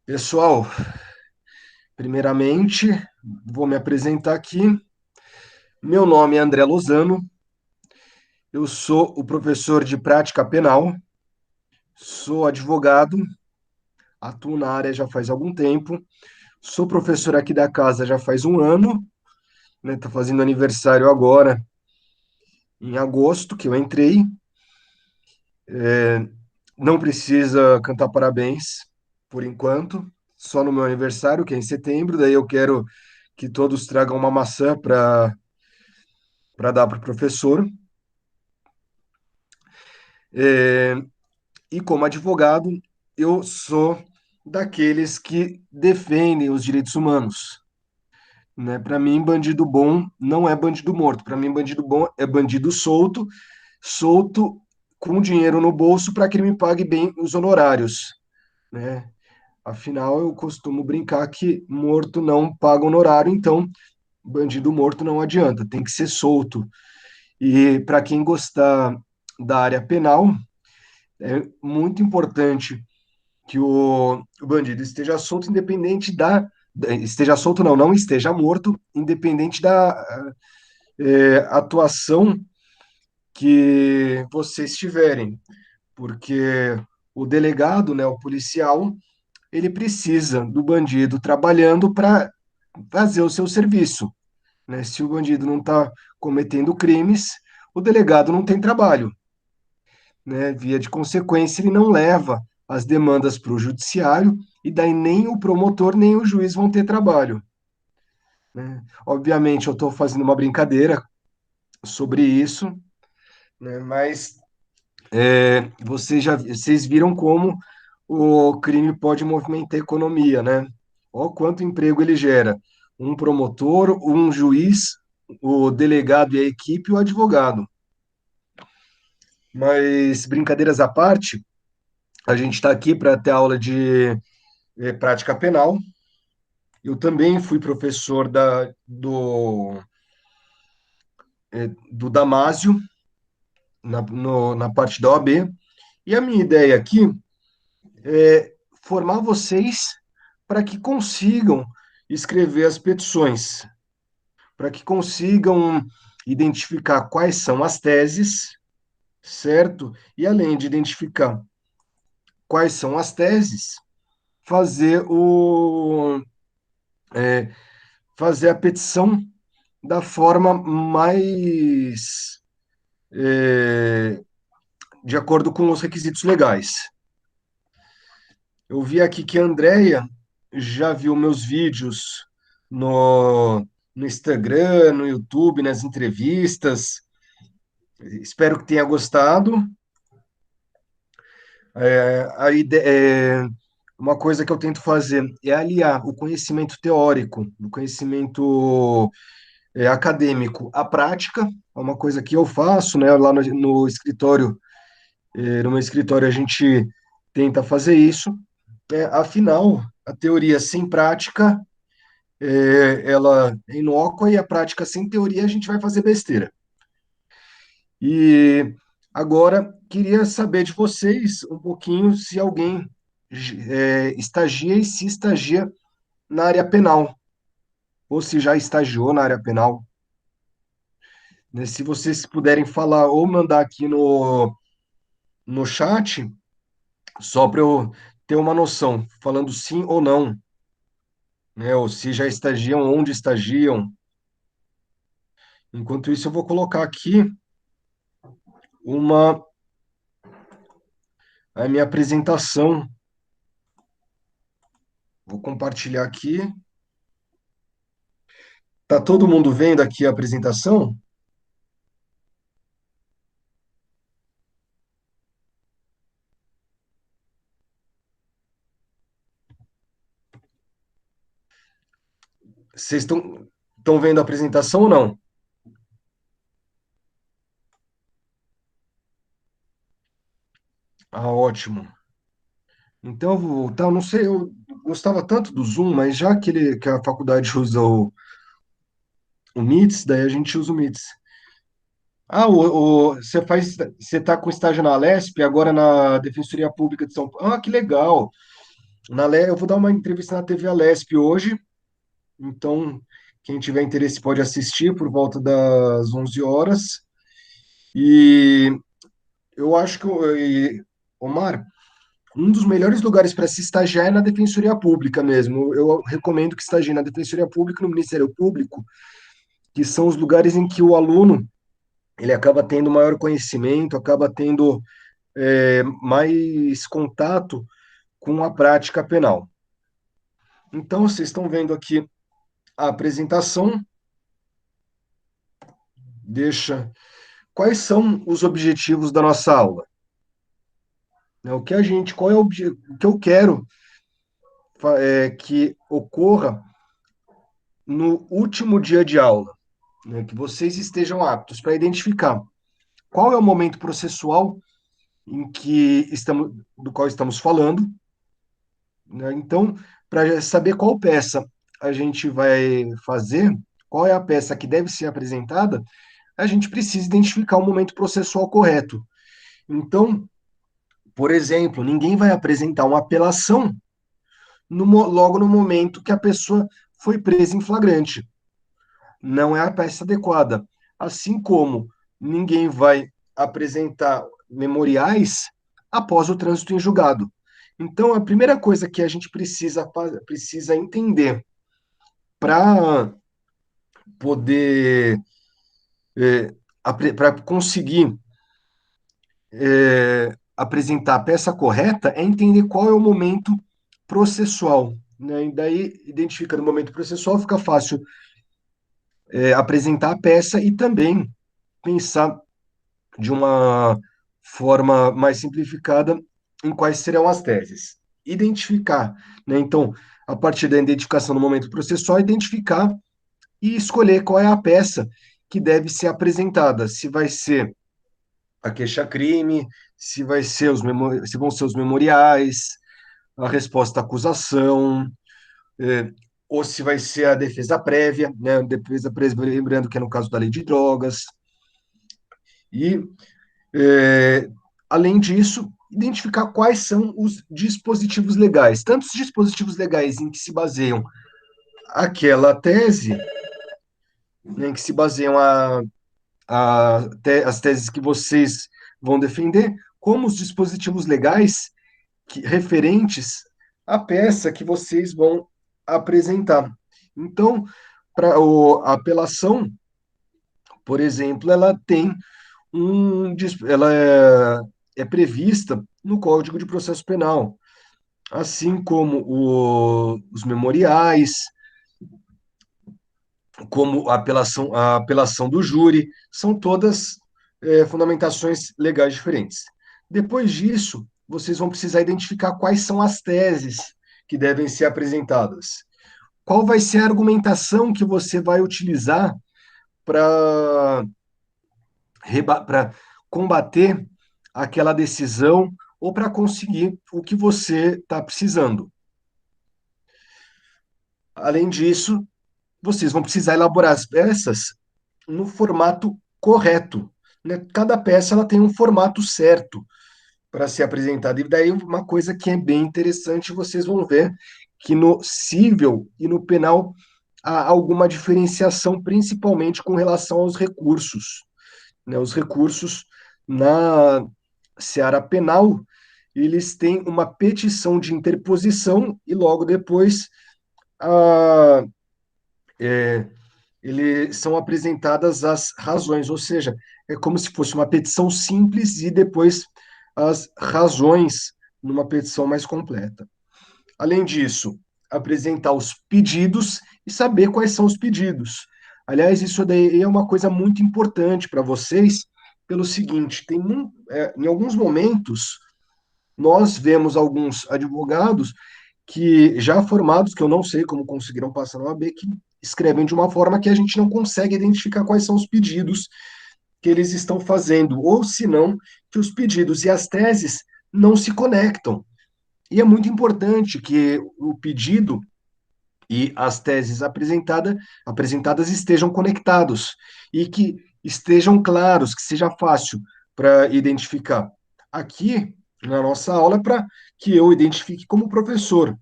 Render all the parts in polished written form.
Pessoal, primeiramente, vou me apresentar aqui. Meu nome é André Lozano, eu sou o professor de prática penal, sou advogado, atuo na área já faz algum tempo, sou professor aqui da casa já faz um ano, né? Tá fazendo aniversário agora, em agosto, que eu entrei. Não precisa cantar parabéns, por enquanto, só no meu aniversário, que é em setembro, daí eu quero que todos tragam uma maçã para dar para o professor. É, E como advogado, eu sou daqueles que defendem os direitos humanos, né? Para mim, bandido bom não é bandido morto. Para mim, bandido bom é bandido solto, solto com dinheiro no bolso para que ele me pague bem os honorários, né? Afinal, eu costumo brincar que morto não paga honorário, então bandido morto não adianta, tem que ser solto. E para quem gostar da área penal, é muito importante que o bandido esteja solto, independente esteja solto não, não esteja morto, independente da atuação que vocês tiverem, porque o delegado, né, o policial, ele precisa do bandido trabalhando para fazer o seu serviço, né? Se o bandido não está cometendo crimes, o delegado não tem trabalho, né? Via de consequência, ele não leva as demandas para o judiciário e daí nem o promotor nem o juiz vão ter trabalho, né? Obviamente, eu estou fazendo uma brincadeira sobre isso, né? Mas vocês viram como o crime pode movimentar a economia, né? Olha quanto emprego ele gera. Um promotor, um juiz, o delegado e a equipe, e o advogado. Mas brincadeiras à parte, a gente está aqui para ter aula de prática penal. Eu também fui professor do Damásio, na parte da OAB, e a minha ideia aqui é formar vocês para que consigam escrever as petições, para que consigam identificar quais são as teses, certo? E além de identificar quais são as teses, fazer fazer a petição da forma mais de acordo com os requisitos legais. Eu vi aqui que a Andrea já viu meus vídeos no Instagram, no YouTube, nas entrevistas. Espero que tenha gostado. Uma coisa que eu tento fazer é aliar o conhecimento teórico, o conhecimento acadêmico à prática. É uma coisa que eu faço, né? Lá no escritório, no meu escritório, a gente tenta fazer isso. Afinal, a teoria sem prática, ela é inócua e a prática sem teoria a gente vai fazer besteira. E agora queria saber de vocês um pouquinho se alguém estagia e se estagia na área penal, ou se já estagiou na área penal, né? Se vocês puderem falar ou mandar aqui no chat, só para eu ter uma noção, falando sim ou não, né? Ou se já estagiam, onde estagiam. Enquanto isso, eu vou colocar aqui uma a minha apresentação. Vou compartilhar aqui. Tá todo mundo vendo aqui a apresentação? Vocês estão vendo a apresentação ou não? Ah, ótimo. Então eu vou voltar. Eu não sei, eu gostava tanto do Zoom, mas já que a faculdade usa o Meets, daí a gente usa o Meets. Ah, você está com estágio na Alesp, agora na Defensoria Pública de São Paulo. Ah, que legal. Eu vou dar uma entrevista na TV Alesp hoje, então quem tiver interesse pode assistir por volta das 11 horas. E eu acho Omar, um dos melhores lugares para se estagiar é na Defensoria Pública mesmo. Eu recomendo que estagie na Defensoria Pública e no Ministério Público, que são os lugares em que o aluno ele acaba tendo maior conhecimento, acaba tendo mais contato com a prática penal. Então, vocês estão vendo aqui a apresentação, deixa. Quais são os objetivos da nossa aula? Né, qual é o que eu quero que ocorra no último dia de aula, né, que vocês estejam aptos para identificar qual é o momento processual do qual estamos falando, né? Então, para saber qual peça a gente vai fazer, qual é a peça que deve ser apresentada, a gente precisa identificar o momento processual correto. Então, por exemplo, ninguém vai apresentar uma apelação logo no momento que a pessoa foi presa em flagrante. Não é a peça adequada. Assim como ninguém vai apresentar memoriais após o trânsito em julgado. Então, a primeira coisa que a gente precisa entender para poder, para conseguir apresentar a peça correta, é entender qual é o momento processual. Né? E daí, identificando o momento processual, fica fácil apresentar a peça e também pensar de uma forma mais simplificada em quais serão as teses. Identificar, né? Então, a partir da identificação no momento processual, identificar e escolher qual é a peça que deve ser apresentada, se vai ser a queixa-crime, se vão ser os memoriais, a resposta à acusação, eh, ou se vai ser a defesa prévia, né? A defesa prévia, lembrando que é no caso da lei de drogas. E É, além disso, identificar quais são os dispositivos legais, tanto os dispositivos legais em que se baseiam aquela tese, né, em que se baseiam as teses que vocês vão defender, como os dispositivos legais referentes à peça que vocês vão apresentar. Então, para a apelação, por exemplo, ela é prevista no Código de Processo Penal, assim como os memoriais, como a apelação do júri, são todas fundamentações legais diferentes. Depois disso, vocês vão precisar identificar quais são as teses que devem ser apresentadas. Qual vai ser a argumentação que você vai utilizar para para combater aquela decisão ou para conseguir o que você está precisando. Além disso, vocês vão precisar elaborar as peças no formato correto. Né? Cada peça ela tem um formato certo para ser apresentada. E daí uma coisa que é bem interessante, vocês vão ver que no civil e no penal há alguma diferenciação, principalmente com relação aos recursos. Né? Os recursos na seara penal, eles têm uma petição de interposição e logo depois a, é, são apresentadas as razões, ou seja, é como se fosse uma petição simples e depois as razões numa petição mais completa. Além disso, apresentar os pedidos e saber quais são os pedidos. Aliás, isso daí é uma coisa muito importante para vocês, pelo seguinte: em alguns momentos, nós vemos alguns advogados que já formados, que eu não sei como conseguiram passar na OAB, que escrevem de uma forma que a gente não consegue identificar quais são os pedidos que eles estão fazendo, ou se não, que os pedidos e as teses não se conectam. E é muito importante que o pedido e as teses apresentadas estejam conectados e que estejam claros, que seja fácil para identificar. Aqui, na nossa aula para que eu identifique como professor,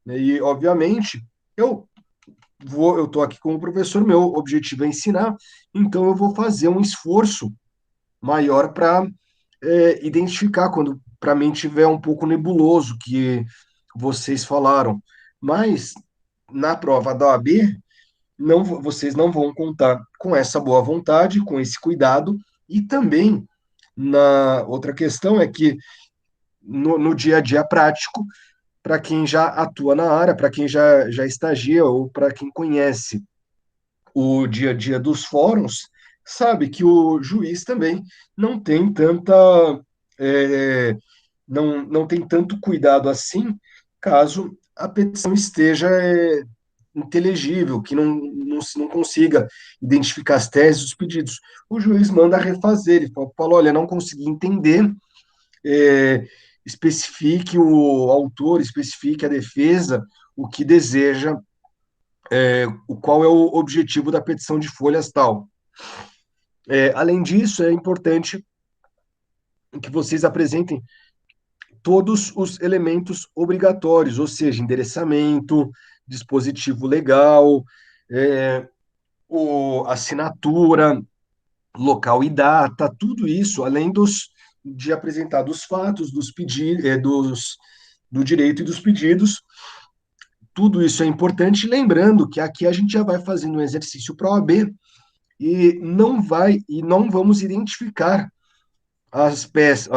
né? E, obviamente, eu eu estou aqui como professor, meu objetivo é ensinar, então eu vou fazer um esforço maior para identificar quando para mim tiver um pouco nebuloso que vocês falaram. Mas na prova da OAB, não, vocês não vão contar com essa boa vontade, com esse cuidado, e também na outra questão é que no dia a dia prático, para quem já atua na área, para quem já estagia ou para quem conhece o dia a dia dos fóruns, sabe que o juiz também não tem tanta, é, não tem tanto cuidado assim, caso a petição esteja inteligível, que não consiga identificar as teses, os pedidos. O juiz manda refazer, ele fala, olha, não consegui entender, é, especifique o autor, especifique a defesa, o que deseja, o qual é o objetivo da petição de folhas tal. Além disso, é importante que vocês apresentem todos os elementos obrigatórios, ou seja, endereçamento, dispositivo legal, é, assinatura, local e data, tudo isso, além de apresentar dos fatos, do direito e dos pedidos, tudo isso é importante, lembrando que aqui a gente já vai fazendo um exercício para a OAB e não vamos identificar as peças,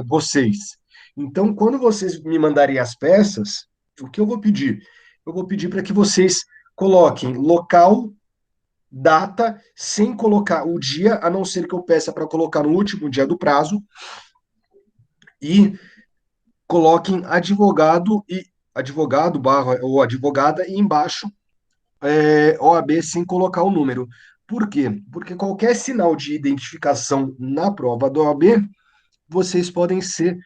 vocês. Então, quando vocês me mandarem as peças, o que eu vou pedir? Eu vou pedir para que vocês coloquem local, data, sem colocar o dia, a não ser que eu peça para colocar no último dia do prazo, e coloquem advogado barra ou advogada e embaixo OAB sem colocar o número. Por quê? Porque qualquer sinal de identificação na prova da OAB vocês podem ser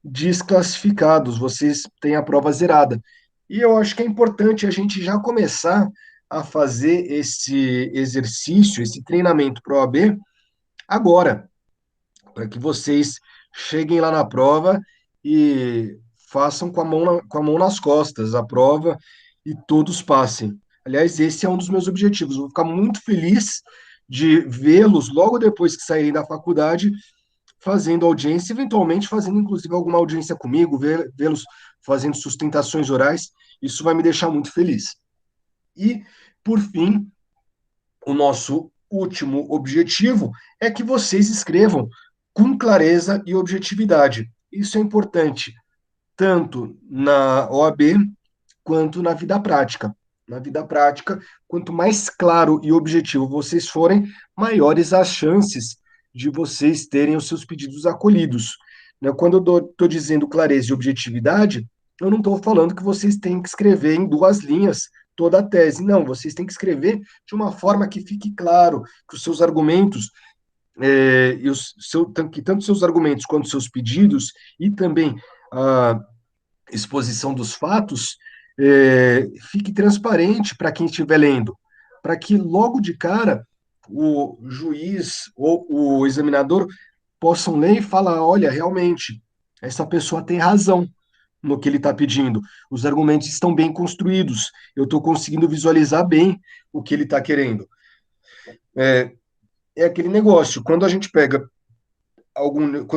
desclassificados, vocês têm a prova zerada. E eu acho que é importante a gente já começar a fazer esse exercício, esse treinamento para a OAB agora, para que vocês cheguem lá na prova e façam com a mão nas costas a prova e todos passem. Aliás, esse é um dos meus objetivos. Eu vou ficar muito feliz de vê-los logo depois que saírem da faculdade fazendo audiência, eventualmente fazendo inclusive alguma audiência comigo, vê-los fazendo sustentações orais, isso vai me deixar muito feliz. E, por fim, o nosso último objetivo é que vocês escrevam com clareza e objetividade. Isso é importante, tanto na OAB quanto na vida prática. Na vida prática, quanto mais claro e objetivo vocês forem, maiores as chances de vocês terem os seus pedidos acolhidos. Né? Quando eu estou dizendo clareza e objetividade, eu não estou falando que vocês têm que escrever em duas linhas toda a tese. Não, vocês têm que escrever de uma forma que fique claro que os seus argumentos, que tanto seus argumentos quanto seus pedidos e também a exposição dos fatos fique transparente para quem estiver lendo, para que logo de cara o juiz ou o examinador possam ler e falar: olha, realmente, essa pessoa tem razão no que ele está pedindo, os argumentos estão bem construídos, eu estou conseguindo visualizar bem o que ele está querendo. É, é aquele negócio, quando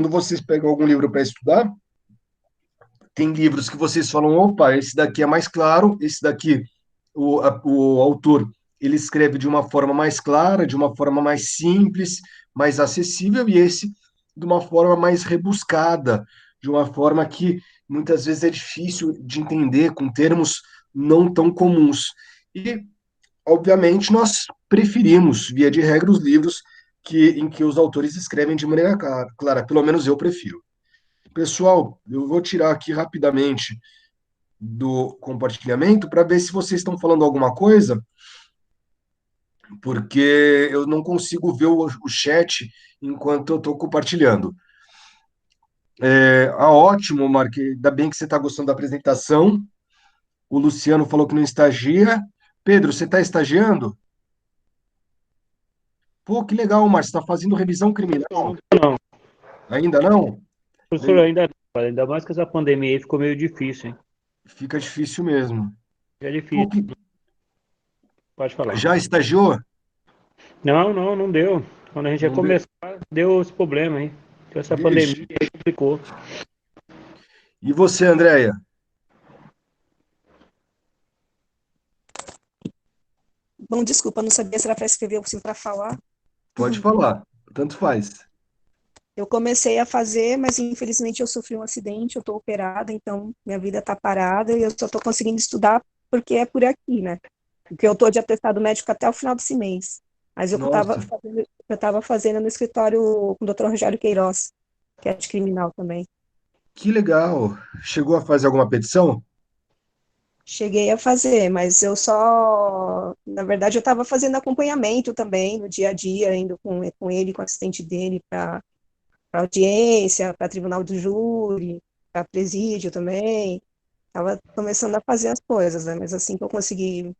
vocês pegam algum livro para estudar, tem livros que vocês falam, opa, esse daqui é mais claro, esse daqui, o autor, ele escreve de uma forma mais clara, de uma forma mais simples, mais acessível, e esse de uma forma mais rebuscada, de uma forma que muitas vezes é difícil de entender, com termos não tão comuns. E, obviamente, nós preferimos, via de regra, os livros em que os autores escrevem de maneira clara, pelo menos eu prefiro. Pessoal, eu vou tirar aqui rapidamente do compartilhamento para ver se vocês estão falando alguma coisa, porque eu não consigo ver o chat enquanto eu estou compartilhando. Ótimo, Mark. Ainda bem que você está gostando da apresentação. O Luciano falou que não estagia. Pedro, você está estagiando? Pô, que legal, Mark. Você está fazendo revisão criminal? Não, Ainda não? Professor, Daí ainda mais que essa pandemia aí ficou meio difícil, hein? fica difícil mesmo. É Pô, difícil, pode falar. já estagiou? Não deu. Quando a gente ia Não deu. começar, deu esse problema aí. Deu essa pandemia Vixe. aí complicou. E você, Andréia? Bom, desculpa, não sabia se era para escrever ou se para falar. Pode falar. Tanto faz. Eu comecei a fazer, mas infelizmente eu sofri um acidente, eu estou operada, então minha vida está parada e eu só estou conseguindo estudar porque é por aqui, né? Porque eu estou de atestado médico até o final desse mês. Mas Nossa, eu estava fazendo no escritório com o Dr. Rogério Queiroz, que é de criminal também. que legal. Chegou a fazer alguma petição? Cheguei a fazer, mas eu só, na verdade, eu estava fazendo acompanhamento também no dia a dia, indo com ele, com o assistente dele para audiência, para tribunal do júri, para presídio também. Estava começando a fazer as coisas, né? Mas assim que eu consegui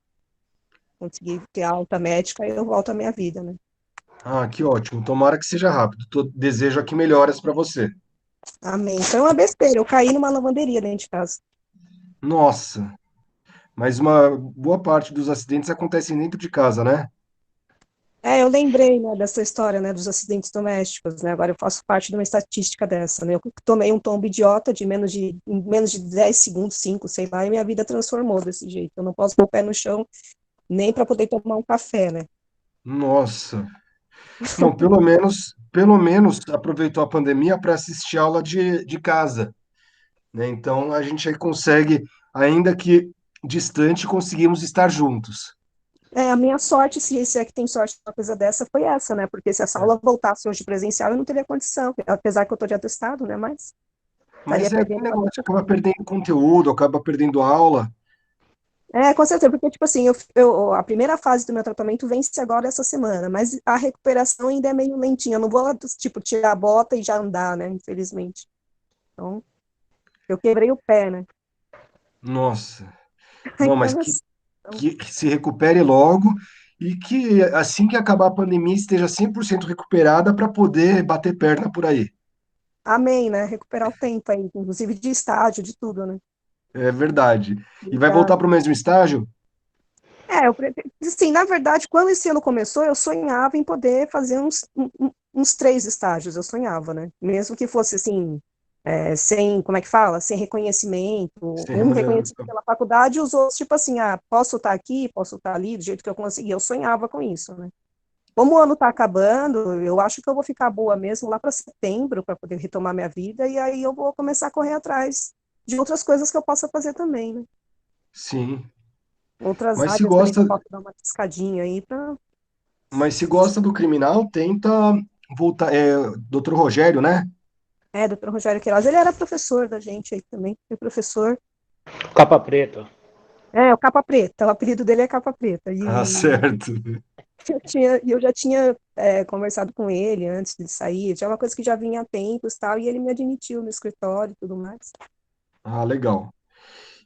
ter alta médica, eu volto à minha vida, né? Ah, que ótimo. Tomara que seja rápido. Desejo aqui melhoras para você. Amém. Foi uma besteira, eu caí numa lavanderia dentro de casa. Nossa, mas uma boa parte dos acidentes acontecem dentro de casa, né? É, eu lembrei, né, dessa história, né, dos acidentes domésticos, né? Agora eu faço parte de uma estatística dessa, né? Eu tomei um tombo idiota em menos de 10 segundos, 5, sei lá, e minha vida transformou desse jeito. Eu não posso pôr o pé no chão nem para poder tomar um café, né? Nossa. Não, pelo menos aproveitou a pandemia para assistir aula de casa, né? Então a gente aí consegue, ainda que distante, conseguimos estar juntos. É, a minha sorte, se é que tem sorte uma coisa dessa, foi essa, né? Porque se essa É. aula voltasse hoje presencial, eu não teria condição, apesar que eu estou de atestado, né? Mas estaria Mas é aquele perdendo negócio, bastante acaba tempo. perdendo conteúdo, acaba perdendo aula. É, com certeza, porque, tipo assim, a primeira fase do meu tratamento vence agora essa semana, mas a recuperação ainda é meio lentinha. Eu não vou, tipo, tirar a bota e já andar, né? Infelizmente. Então, eu quebrei o pé, né? Nossa. Não, mas Então, assim, então, que se recupere logo e que assim que acabar a pandemia esteja 100% recuperada para poder bater perna por aí. amém, né? Recuperar o tempo aí, inclusive de estágio, de tudo, né? É verdade. E vai Já voltar para o mesmo estágio? sim, na verdade, quando esse ano começou, eu sonhava em poder fazer uns 3 estágios, eu sonhava, né? Mesmo que fosse assim, sem, como é que fala? Sem reconhecimento, Sem um reconhecimento remuneração. pela faculdade e os outros, tipo assim, posso estar aqui, posso estar ali, do jeito que eu conseguia, eu sonhava com isso, né? Como o ano está acabando, eu acho que eu vou ficar boa mesmo lá para setembro, para poder retomar minha vida, e aí eu vou começar a correr atrás de outras coisas que eu possa fazer também, né? Sim. Outras Mas se áreas também que gosta, eu posso dar uma piscadinha aí para. mas se gosta do criminal, tenta voltar. Dr. Rogério, né? É, doutor Rogério Queiroz, ele era professor da gente aí também, foi professor. Capa preta. É, o Capa Preta, o apelido dele é Capa Preta. Ah, E certo. eu já tinha conversado com ele antes de sair, já é uma coisa que já vinha há tempos e tal, e ele me admitiu no escritório e tudo mais. Ah, legal.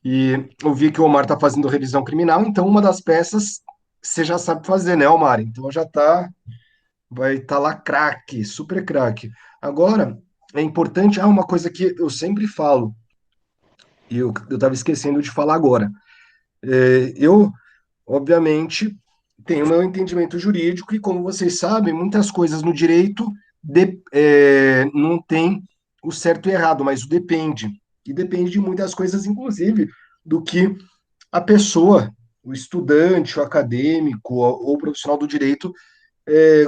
E eu vi que o Omar está fazendo revisão criminal, então uma das peças você já sabe fazer, né, Omar? Então já tá, vai estar lá craque, super craque. Agora, é importante, uma coisa que eu sempre falo, e eu estava esquecendo de falar agora. Eu, obviamente, tenho meu entendimento jurídico e, como vocês sabem, muitas coisas no direito não tem o certo e errado, mas o depende. E depende de muitas coisas, inclusive, do que a pessoa, o estudante, o acadêmico ou o profissional do direito,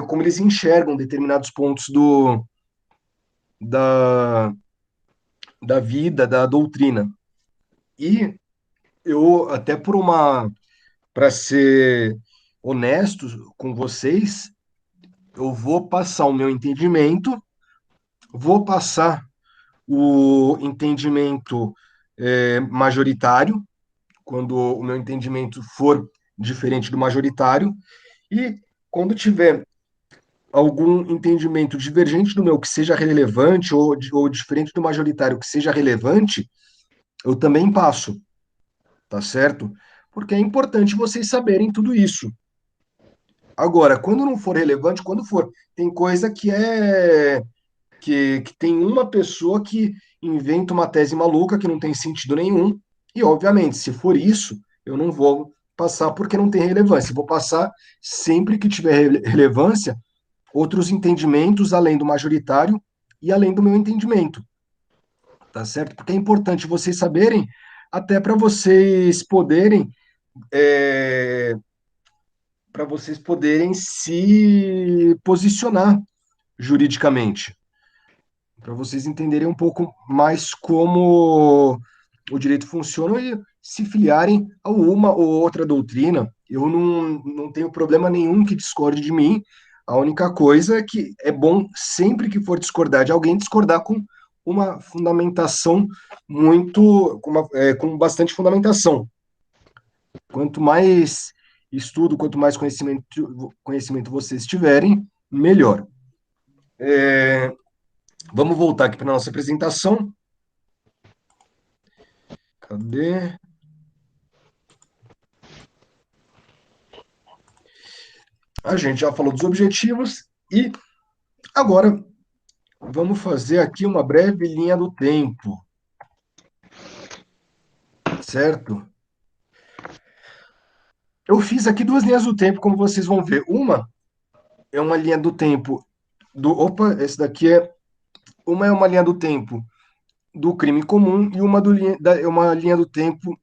como eles enxergam determinados pontos da, da vida, da doutrina. E eu, até para ser honesto com vocês, eu vou passar o meu entendimento, vou passar o entendimento majoritário, quando o meu entendimento for diferente do majoritário, e quando tiver algum entendimento divergente do meu que seja relevante ou diferente do majoritário que seja relevante, eu também passo, tá certo? Porque é importante vocês saberem tudo isso. Agora, quando não for relevante, quando for, tem coisa que tem uma pessoa que inventa uma tese maluca que não tem sentido nenhum, e obviamente, se for isso, eu não vou passar porque não tem relevância. Eu vou passar sempre que tiver relevância outros entendimentos além do majoritário e além do meu entendimento, tá certo? Porque é importante vocês saberem, até é, para vocês poderem se posicionar juridicamente, para vocês entenderem um pouco mais como o direito funciona e se filiarem a uma ou outra doutrina. Eu não tenho problema nenhum que discorde de mim. A única coisa é que é bom, sempre que for discordar de alguém, discordar com uma fundamentação com bastante fundamentação. Quanto mais estudo, quanto mais conhecimento vocês tiverem, melhor. Vamos voltar aqui para a nossa apresentação. Cadê? A gente já falou dos objetivos e agora vamos fazer aqui uma breve linha do tempo, certo? Eu fiz aqui duas linhas do tempo, como vocês vão ver. Uma é uma linha do tempo do. Opa, esse daqui é. Uma é uma linha do tempo do crime comum e é uma linha do tempo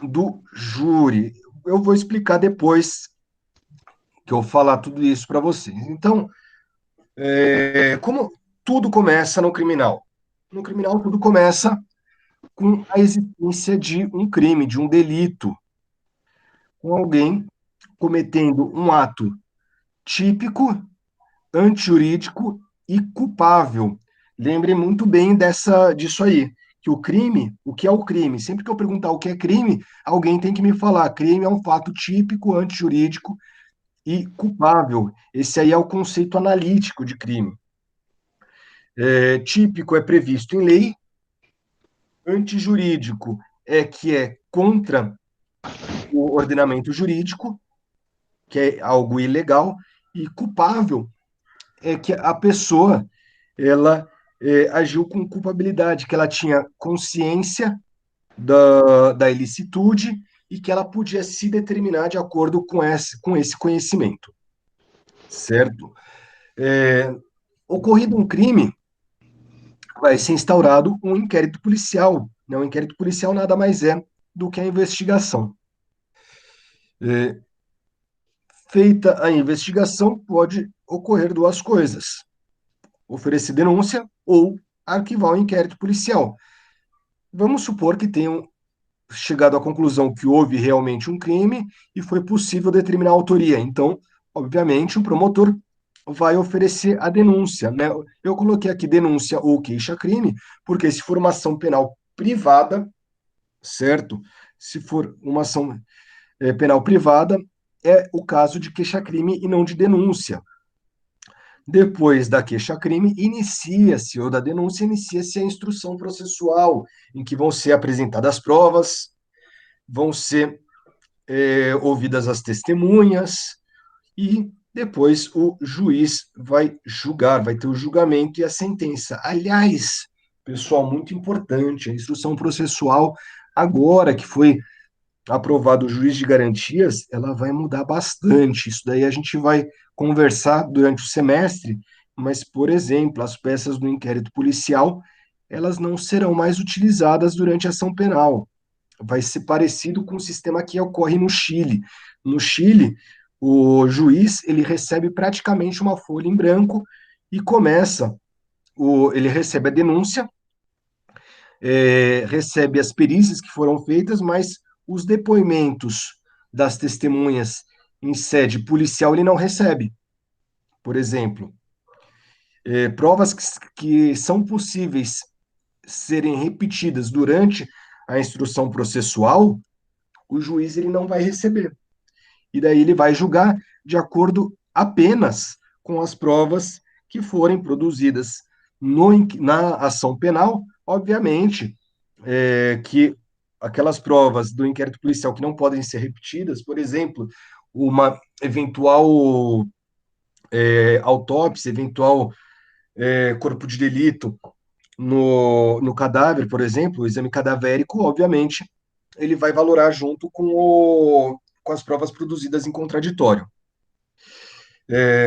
do júri. Eu vou explicar depois que eu falar tudo isso para vocês. Então, como tudo começa no criminal? No criminal, tudo começa com a existência de um crime, de um delito, com alguém cometendo um ato típico, antijurídico e culpável. Lembre muito bem disso aí, que o crime, o que é o crime? Sempre que eu perguntar o que é crime, alguém tem que me falar. Crime é um fato típico, antijurídico e culpável. Esse aí é o conceito analítico de crime. Típico é previsto em lei, antijurídico é que é contra o ordenamento jurídico, que é algo ilegal, e culpável é que a pessoa ela agiu com culpabilidade, que ela tinha consciência da ilicitude e que ela podia se determinar de acordo com esse conhecimento, certo? Ocorrido um crime, vai ser instaurado um inquérito policial. Né? Um inquérito policial nada mais é do que a investigação. Feita a investigação, pode ocorrer duas coisas: oferecer denúncia ou arquivar o inquérito policial. Vamos supor que tenham chegado à conclusão que houve realmente um crime e foi possível determinar a autoria. Então, obviamente, o promotor vai oferecer a denúncia, né? Eu coloquei aqui denúncia ou queixa-crime, porque se for uma ação penal privada, certo? Se for uma ação penal privada, é o caso de queixa-crime e não de denúncia. Depois da queixa-crime, inicia-se, ou da denúncia, inicia-se a instrução processual, em que vão ser apresentadas provas, vão ser ouvidas as testemunhas, e depois o juiz vai julgar, vai ter o julgamento e a sentença. Aliás, pessoal, muito importante, a instrução processual, agora que foi aprovado o juiz de garantias, ela vai mudar bastante. Isso daí a gente vai conversar durante o semestre, mas, por exemplo, as peças do inquérito policial, elas não serão mais utilizadas durante a ação penal. Vai ser parecido com o sistema que ocorre no Chile. No Chile, o juiz ele recebe praticamente uma folha em branco e ele recebe a denúncia, recebe as perícias que foram feitas, mas os depoimentos das testemunhas em sede policial ele não recebe. Por exemplo, provas que são possíveis serem repetidas durante a instrução processual, o juiz ele não vai receber. E daí ele vai julgar de acordo apenas com as provas que forem produzidas na ação penal, obviamente, que aquelas provas do inquérito policial que não podem ser repetidas, por exemplo, uma eventual autópsia, eventual corpo de delito no cadáver, por exemplo, o exame cadavérico, obviamente, ele vai valorar junto com as provas produzidas em contraditório.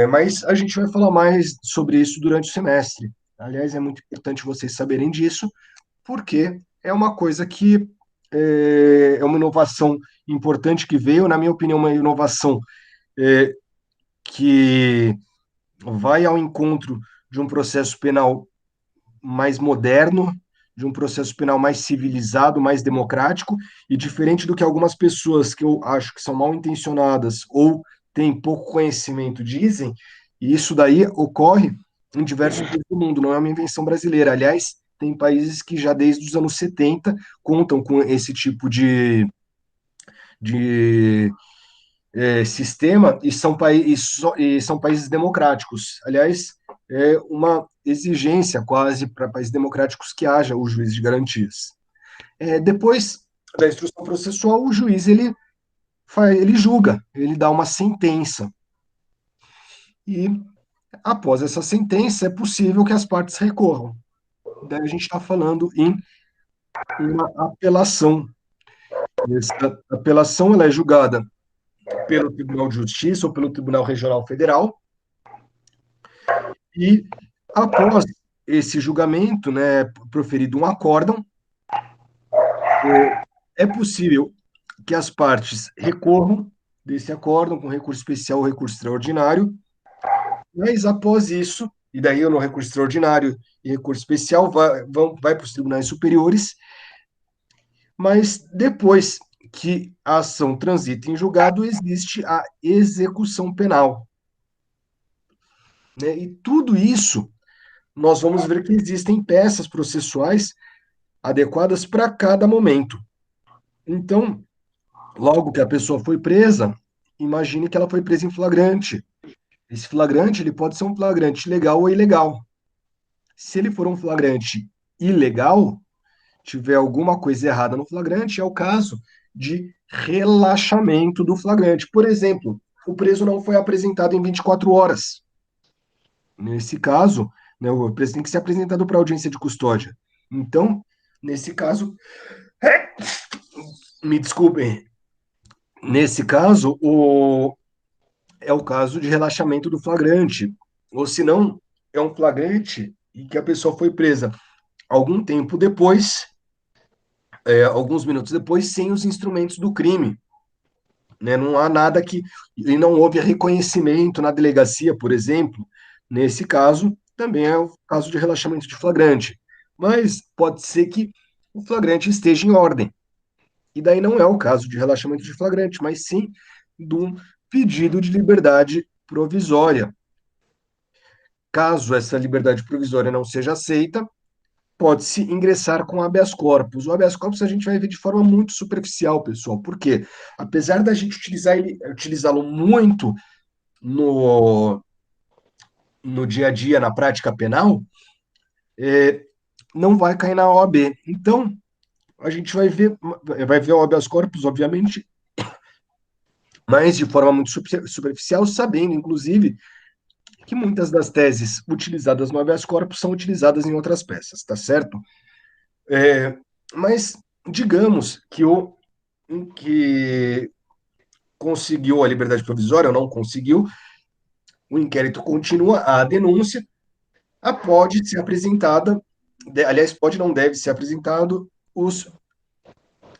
Mas a gente vai falar mais sobre isso durante o semestre. Aliás, é muito importante vocês saberem disso, porque é uma coisa que é uma inovação importante que veio, na minha opinião, uma inovação é, que vai ao encontro de um processo penal mais moderno, de um processo penal mais civilizado, mais democrático, e diferente do que algumas pessoas que eu acho que são mal intencionadas ou têm pouco conhecimento dizem, e isso daí ocorre em diversos países do mundo, não é uma invenção brasileira. Aliás, tem países que já desde os anos 70 contam com esse tipo de sistema e são países democráticos. Aliás, é uma exigência quase para países democráticos que haja o juiz de garantias. Depois da instrução processual, o juiz ele julga, ele dá uma sentença. E após essa sentença, é possível que as partes recorram. Daí a gente está falando em uma apelação. Essa apelação ela é julgada pelo Tribunal de Justiça ou pelo Tribunal Regional Federal, e após esse julgamento, né, proferido um acórdão, é possível que as partes recorram desse acórdão com recurso especial ou recurso extraordinário, mas após isso, e daí no recurso extraordinário e recurso especial vai para os tribunais superiores, mas depois que a ação transita em julgado, existe a execução penal, né? E tudo isso nós vamos ver que existem peças processuais adequadas para cada momento. Então, logo que a pessoa foi presa, imagine que ela foi presa em flagrante. Esse flagrante ele pode ser um flagrante legal ou ilegal. Se ele for um flagrante ilegal, tiver alguma coisa errada no flagrante, é o caso de relaxamento do flagrante. Por exemplo, o preso não foi apresentado em 24 horas. Nesse caso, né, o preso tem que ser apresentado para audiência de custódia. Então, nesse caso, me desculpem, nesse caso, é o caso de relaxamento do flagrante. Ou se não, é um flagrante e que a pessoa foi presa algum tempo depois, alguns minutos depois, sem os instrumentos do crime. Né? Não há nada que. E não houve reconhecimento na delegacia, por exemplo. Nesse caso, também é o caso de relaxamento de flagrante. Mas pode ser que o flagrante esteja em ordem. E daí não é o caso de relaxamento de flagrante, mas sim de um pedido de liberdade provisória. Caso essa liberdade provisória não seja aceita, pode-se ingressar com habeas corpus. O habeas corpus a gente vai ver de forma muito superficial, pessoal, porque apesar da gente utilizá-lo muito no, no dia a dia, na prática penal, é, não vai cair na OAB. Então, a gente vai ver o habeas corpus, obviamente, mas de forma muito superficial, sabendo, inclusive, que muitas das teses utilizadas no habeas corpus são utilizadas em outras peças, tá certo? É, mas digamos que o que conseguiu a liberdade provisória ou não conseguiu, o inquérito continua, a denúncia pode ser apresentada, aliás, pode não deve ser apresentado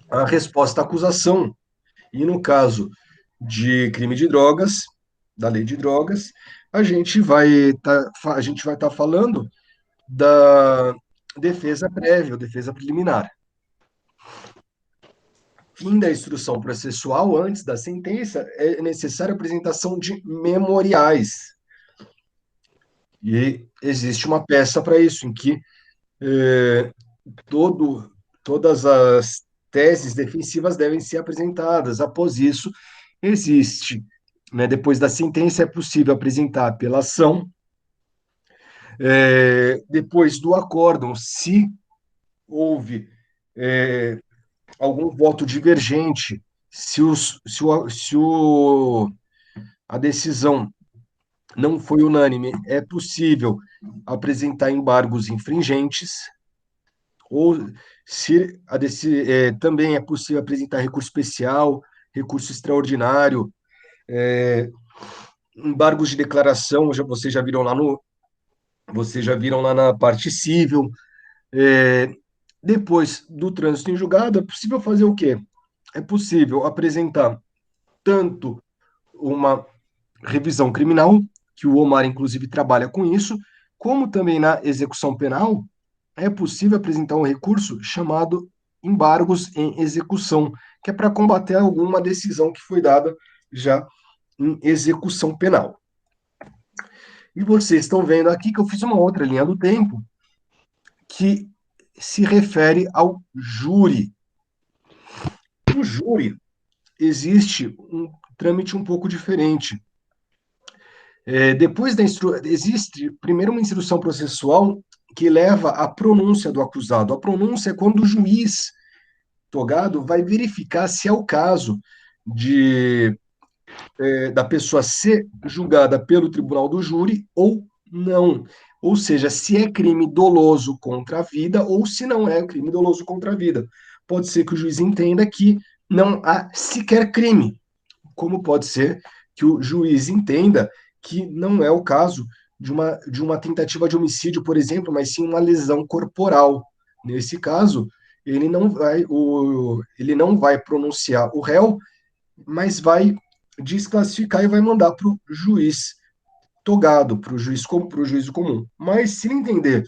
a resposta à acusação. E no caso de crime de drogas, da lei de drogas, a gente vai estar falando da defesa prévia, ou defesa preliminar. Fim da instrução processual, antes da sentença, é necessária a apresentação de memoriais. E existe uma peça para isso, em que eh, todas as teses defensivas devem ser apresentadas. Após isso, existe, né, depois da sentença, é possível apresentar apelação. Depois do acórdão, se houve algum voto divergente, se a decisão não foi unânime. É possível apresentar embargos infringentes, ou se também é possível apresentar recurso especial, recurso extraordinário, embargos de declaração, vocês já viram lá no, vocês já viram lá na parte civil. É, Depois do trânsito em julgado, é possível fazer o quê? É possível apresentar tanto uma revisão criminal, que o Omar, inclusive, trabalha com isso, como também na execução penal, é possível apresentar um recurso chamado embargos em execução, que é para combater alguma decisão que foi dada já em execução penal. E vocês estão vendo aqui que eu fiz uma outra linha do tempo que se refere ao júri. No júri, existe um trâmite um pouco diferente. Depois existe primeiro uma instrução processual que leva à pronúncia do acusado. A pronúncia é quando o juiz togado vai verificar se é o caso de da pessoa ser julgada pelo tribunal do júri ou não. Ou seja, se é crime doloso contra a vida ou se não é crime doloso contra a vida. Pode ser que o juiz entenda que não há sequer crime, como pode ser que o juiz entenda que não é o caso de uma tentativa de homicídio, por exemplo, mas sim uma lesão corporal. Nesse caso, ele não vai pronunciar o réu, mas vai desclassificar e vai mandar para o juiz togado, para o juízo comum. Mas se ele entender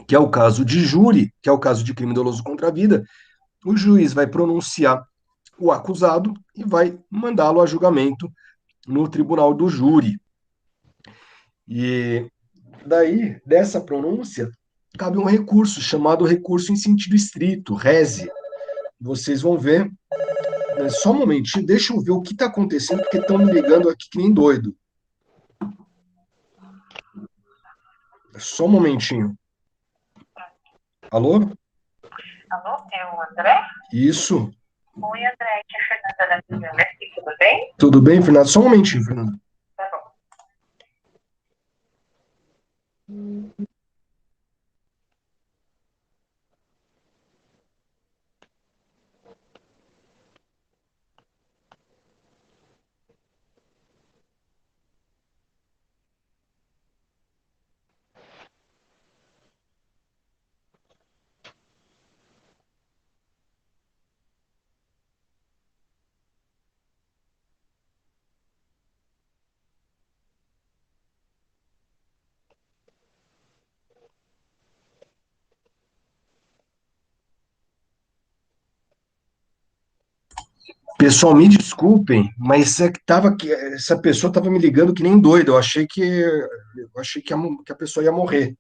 que é o caso de júri, que é o caso de crime doloso contra a vida, o juiz vai pronunciar o acusado e vai mandá-lo a julgamento no tribunal do júri. E daí, dessa pronúncia, cabe um recurso chamado recurso em sentido estrito, rese. Vocês vão ver. Só um momentinho, deixa eu ver o que está acontecendo, porque estão me ligando aqui que nem doido. Só um momentinho. Alô? Alô, é o André? Isso. Oi, André, aqui é a Fernanda da Liga, né? Tudo bem? Tudo bem, Fernando? Só um momentinho, Fernando. Tá bom. Pessoal, me desculpem, mas essa pessoa estava me ligando que nem doido. Que a pessoa ia morrer.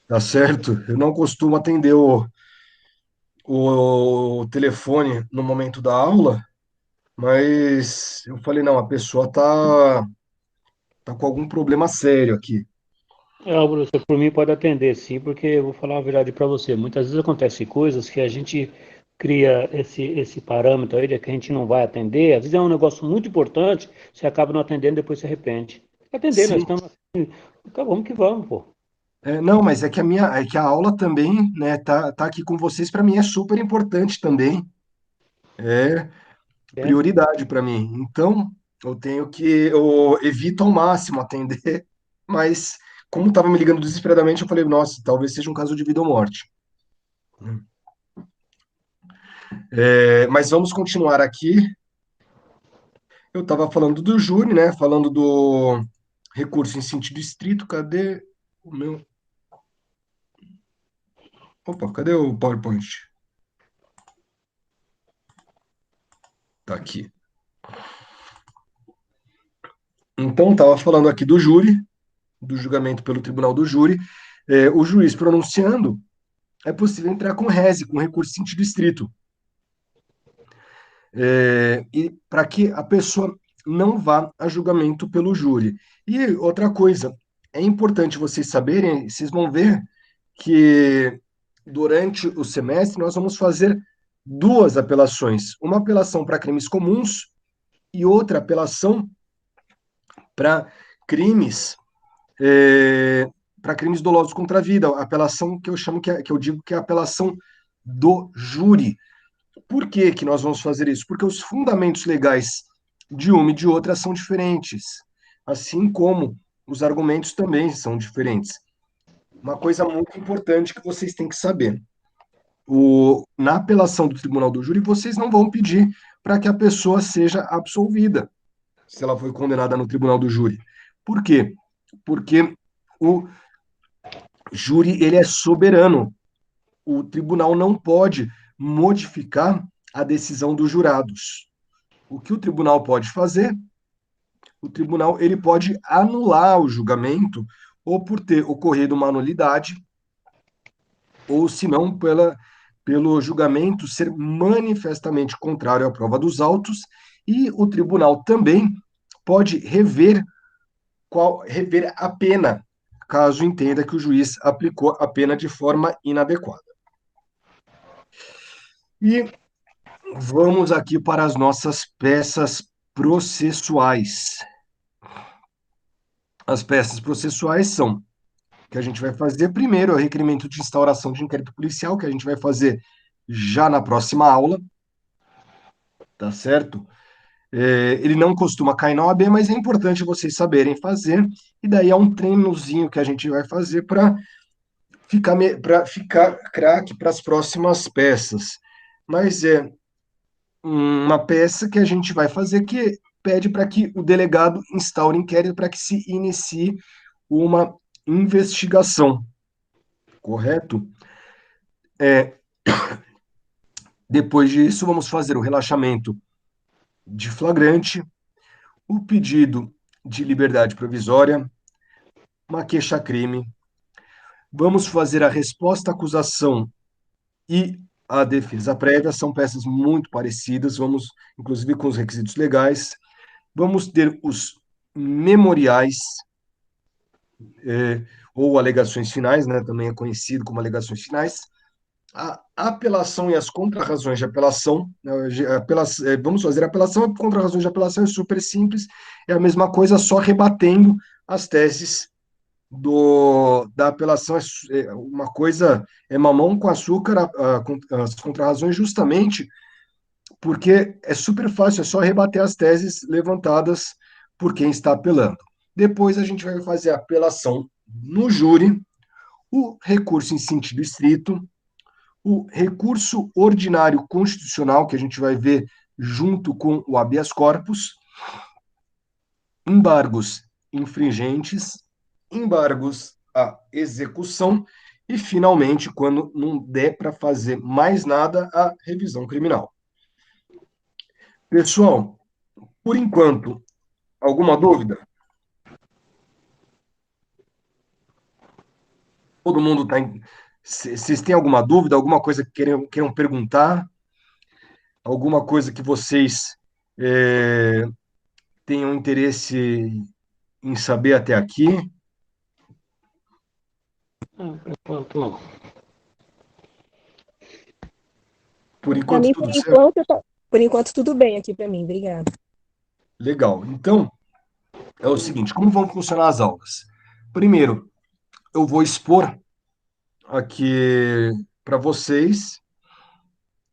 Tá certo? Eu não costumo atender o telefone no momento da aula, mas eu falei, não, a pessoa tá com algum problema sério aqui. Você por mim pode atender sim, porque eu vou falar a verdade para você. Muitas vezes acontecem coisas que a gente cria esse parâmetro aí de que a gente não vai atender. Às vezes é um negócio muito importante, você acaba não atendendo, depois se arrepende. Atender, nós Sim. estamos assim, vamos que vamos, pô. Não, mas é que a aula também, né, tá aqui com vocês, para mim é super importante também. É É, prioridade para mim. Então, eu evito ao máximo atender, mas como estava me ligando desesperadamente, eu falei, nossa, talvez seja um caso de vida ou morte. Mas vamos continuar aqui. Eu estava falando do júri, né? Falando do recurso em sentido estrito. Cadê o meu? Opa, cadê o PowerPoint? Tá aqui. Então, estava falando aqui do júri, do julgamento pelo tribunal do júri. O juiz pronunciando, é possível entrar com rese, com recurso em sentido estrito. E para que a pessoa não vá a julgamento pelo júri. E outra coisa, é importante vocês saberem, vocês vão ver que durante o semestre nós vamos fazer duas apelações. Uma apelação para crimes comuns e outra apelação para crimes é, para crimes dolosos contra a vida, a apelação que eu chamo que eu digo que é a apelação do júri. Por que que nós vamos fazer isso? Porque os fundamentos legais de uma e de outra são diferentes, assim como os argumentos também são diferentes. Uma coisa muito importante que vocês têm que saber: na apelação do Tribunal do Júri, vocês não vão pedir para que a pessoa seja absolvida, se ela foi condenada no Tribunal do Júri. Por quê? Porque o júri ele é soberano. O tribunal não pode modificar a decisão dos jurados. O que o tribunal pode fazer? O tribunal ele pode anular o julgamento ou por ter ocorrido uma nulidade, ou se não pelo julgamento ser manifestamente contrário à prova dos autos, e o tribunal também pode rever a pena, caso entenda que o juiz aplicou a pena de forma inadequada. E vamos aqui para as nossas peças processuais. As peças processuais são que a gente vai fazer primeiro é o requerimento de instauração de inquérito policial, que a gente vai fazer já na próxima aula, tá certo? Ele não costuma cair na OAB, mas é importante vocês saberem fazer, e daí é um treinozinho que a gente vai fazer para ficar craque para as próximas peças. Mas é uma peça que a gente vai fazer que pede para que o delegado instaure inquérito para que se inicie uma investigação, correto? É, Depois disso, vamos fazer o relaxamento de flagrante, o pedido de liberdade provisória, uma queixa-crime. Vamos fazer a resposta à acusação e a defesa prévia, são peças muito parecidas, vamos, inclusive, com os requisitos legais. Vamos ter os memoriais, ou alegações finais, né, também é conhecido como alegações finais. A apelação e as contrarrazões de apelação, né, vamos fazer a apelação e contrarrazões de apelação, é super simples, é a mesma coisa, só rebatendo as teses da apelação, uma coisa, é mamão com açúcar, as contrarrazões, justamente porque é super fácil, é só rebater as teses levantadas por quem está apelando. Depois a gente vai fazer a apelação no júri, o recurso em sentido estrito, o recurso ordinário constitucional, que a gente vai ver junto com o habeas corpus, embargos infringentes, embargos à execução e, finalmente, quando não der para fazer mais nada, a revisão criminal. Pessoal, por enquanto, alguma dúvida? Todo mundo está. Vocês têm alguma dúvida, alguma coisa que queiram perguntar? Alguma coisa que vocês é, tenham interesse em saber até aqui? Por enquanto, não. Por Para enquanto, mim, tudo certo? por enquanto, tudo bem aqui para mim. Obrigada. Legal. Então, é o seguinte: como vão funcionar as aulas? Primeiro, eu vou expor aqui para vocês,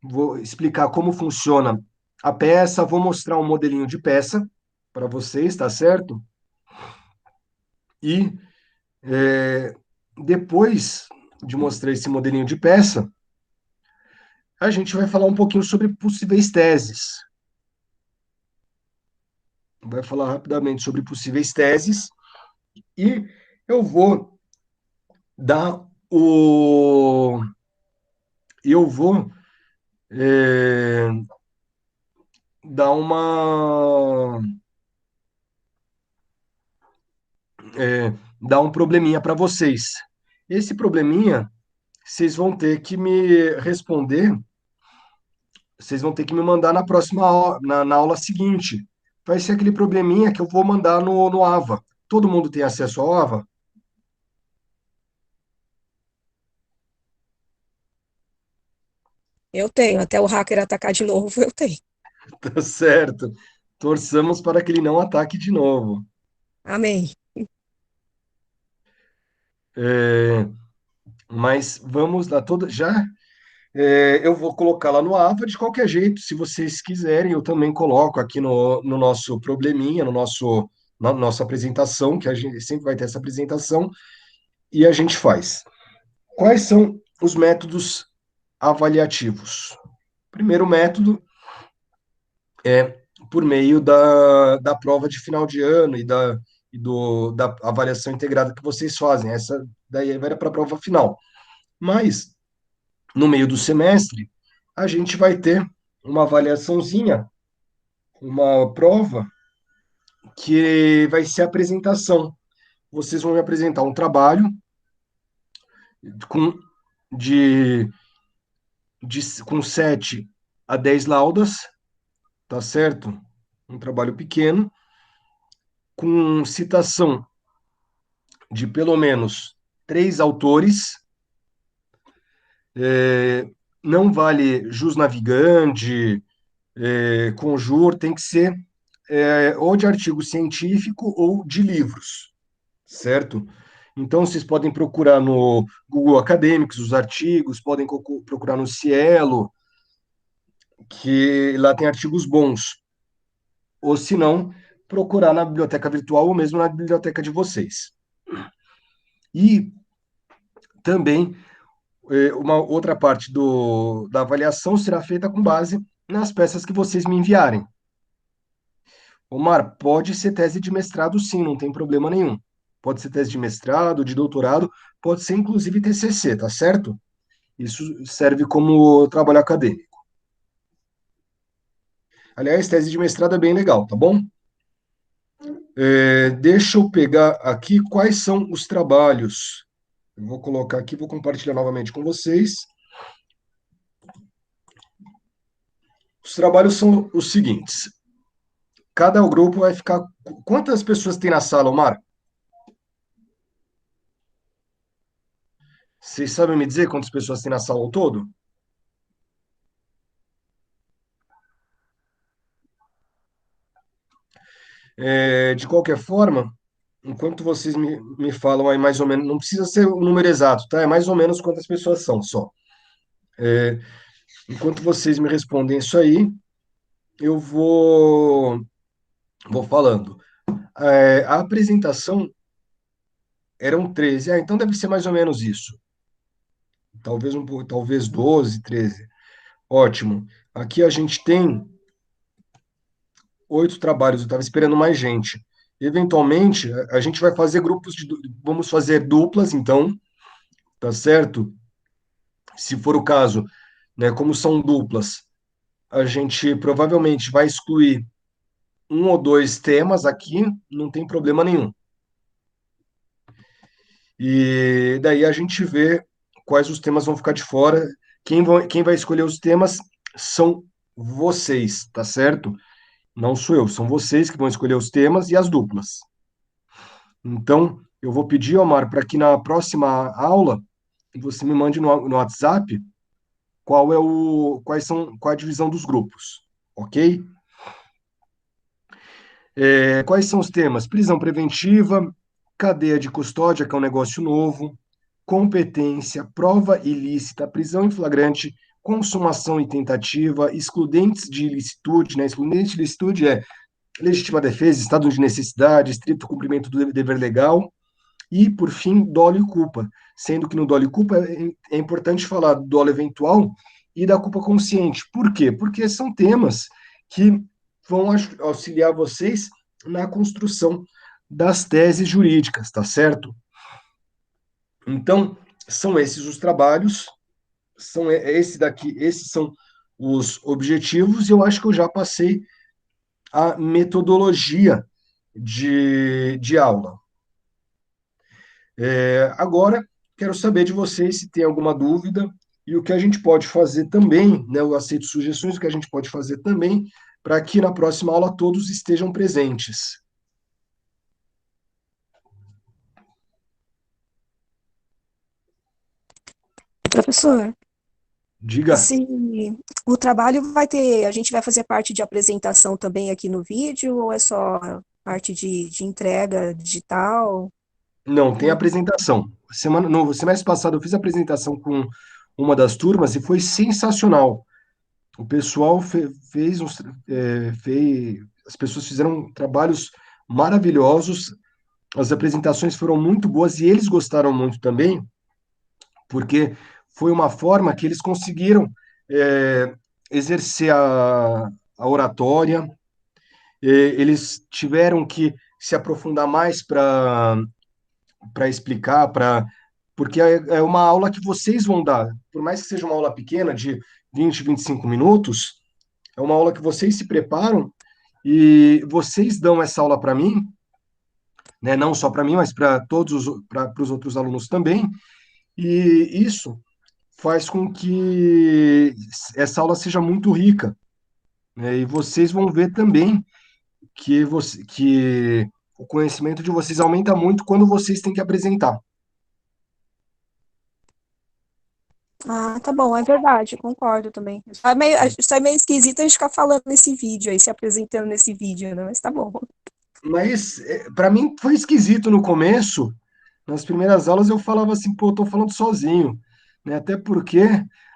vou explicar como funciona a peça, vou mostrar um modelinho de peça para vocês, tá certo? E depois de mostrar esse modelinho de peça, a gente vai falar um pouquinho sobre possíveis teses. Vai falar rapidamente sobre possíveis teses e eu vou dar o. Eu vou é, dar uma. Dar um probleminha para vocês. Esse probleminha, vocês vão ter que me responder, vocês vão ter que me mandar na próxima aula, na aula seguinte. Vai ser aquele probleminha que eu vou mandar no AVA. Todo mundo tem acesso ao AVA? Eu tenho, até o hacker atacar de novo, eu tenho. Tá certo. Torçamos para que ele não ataque de novo. Amém. É, mas vamos lá, já eu vou colocar lá no AVA de qualquer jeito, se vocês quiserem, eu também coloco aqui no nosso probleminha, na nossa apresentação, que a gente sempre vai ter essa apresentação, e a gente faz. Quais são os métodos avaliativos? Primeiro método é por meio da prova de final de ano da avaliação integrada que vocês fazem. Essa daí vai para a prova final. Mas, no meio do semestre, a gente vai ter uma avaliaçãozinha, uma prova, que vai ser a apresentação. Vocês vão me apresentar um trabalho com, de, com 7 a 10 laudas, tá certo? Um trabalho pequeno, com citação de pelo menos 3 autores. Não vale jus navigante, conjur, tem que ser ou de artigo científico ou de livros, certo? Então, vocês podem procurar no Google Academics os artigos, podem procurar no Cielo, que lá tem artigos bons. Ou, se não, procurar na biblioteca virtual ou mesmo na biblioteca de vocês. E também, uma outra parte da avaliação será feita com base nas peças que vocês me enviarem. Omar, pode ser tese de mestrado, sim, não tem problema nenhum. Pode ser tese de mestrado, de doutorado, pode ser inclusive TCC, tá certo? Isso serve como trabalho acadêmico. Aliás, tese de mestrado é bem legal, tá bom? Deixa eu pegar aqui quais são os trabalhos. Eu vou colocar aqui, vou compartilhar novamente com vocês. Os trabalhos são os seguintes. Cada grupo vai ficar. Quantas pessoas tem na sala, Omar? Vocês sabem me dizer quantas pessoas tem na sala ao todo? De qualquer forma, enquanto vocês me falam aí mais ou menos, não precisa ser o número exato, tá? É mais ou menos quantas pessoas são só. Enquanto vocês me respondem isso aí, eu vou falando. A apresentação eram 13. Então deve ser mais ou menos isso. Talvez um pouco, talvez 12, 13. Ótimo. Aqui a gente tem 8 trabalhos, eu estava esperando mais gente. Eventualmente, a gente vai fazer grupos vamos fazer duplas, então, tá certo? Se for o caso, né, como são duplas, a gente provavelmente vai excluir 1 ou 2 temas aqui, não tem problema nenhum. E daí a gente vê quais os temas vão ficar de fora. Quem vai escolher os temas são vocês, tá certo? Não sou eu, são vocês que vão escolher os temas e as duplas. Então, eu vou pedir, Omar, para que na próxima aula você me mande no WhatsApp qual é a divisão dos grupos, ok? Quais são os temas? Prisão preventiva, cadeia de custódia, que é um negócio novo, competência, prova ilícita, prisão em flagrante, consumação e tentativa, excludentes de ilicitude, né? Excludente de ilicitude é legítima defesa, estado de necessidade, estrito cumprimento do dever legal, e, por fim, dolo e culpa. Sendo que no dolo e culpa é importante falar do dolo eventual e da culpa consciente. Por quê? Porque são temas que vão auxiliar vocês na construção das teses jurídicas, tá certo? Então, são esses os trabalhos, esses são os objetivos, e eu acho que eu já passei a metodologia de aula. Agora, quero saber de vocês se tem alguma dúvida e o que a gente pode fazer também, né? Eu aceito sugestões, o que a gente pode fazer também para que na próxima aula todos estejam presentes. Professor, Diga. Se o trabalho vai ter, a gente vai fazer parte de apresentação também aqui no vídeo, ou é só parte de entrega digital? Não, tem Como é que... apresentação. No semestre passado eu fiz apresentação com uma das turmas e foi sensacional. O pessoal fez as pessoas fizeram trabalhos maravilhosos, as apresentações foram muito boas e eles gostaram muito também, porque foi uma forma que eles conseguiram é, exercer a oratória, eles tiveram que se aprofundar mais para explicar, porque é uma aula que vocês vão dar, por mais que seja uma aula pequena, de 25 minutos, é uma aula que vocês se preparam e vocês dão essa aula para mim, né, não só para mim, mas para os outros alunos também, e isso faz com que essa aula seja muito rica, né, e vocês vão ver também que o conhecimento de vocês aumenta muito quando vocês têm que apresentar. Ah, tá bom, é verdade, concordo também. Isso é meio esquisito a gente ficar falando nesse vídeo aí, se apresentando nesse vídeo, né? Mas tá bom. Mas para mim foi esquisito no começo. Nas primeiras aulas eu falava assim, pô, eu tô falando sozinho, né? Até porque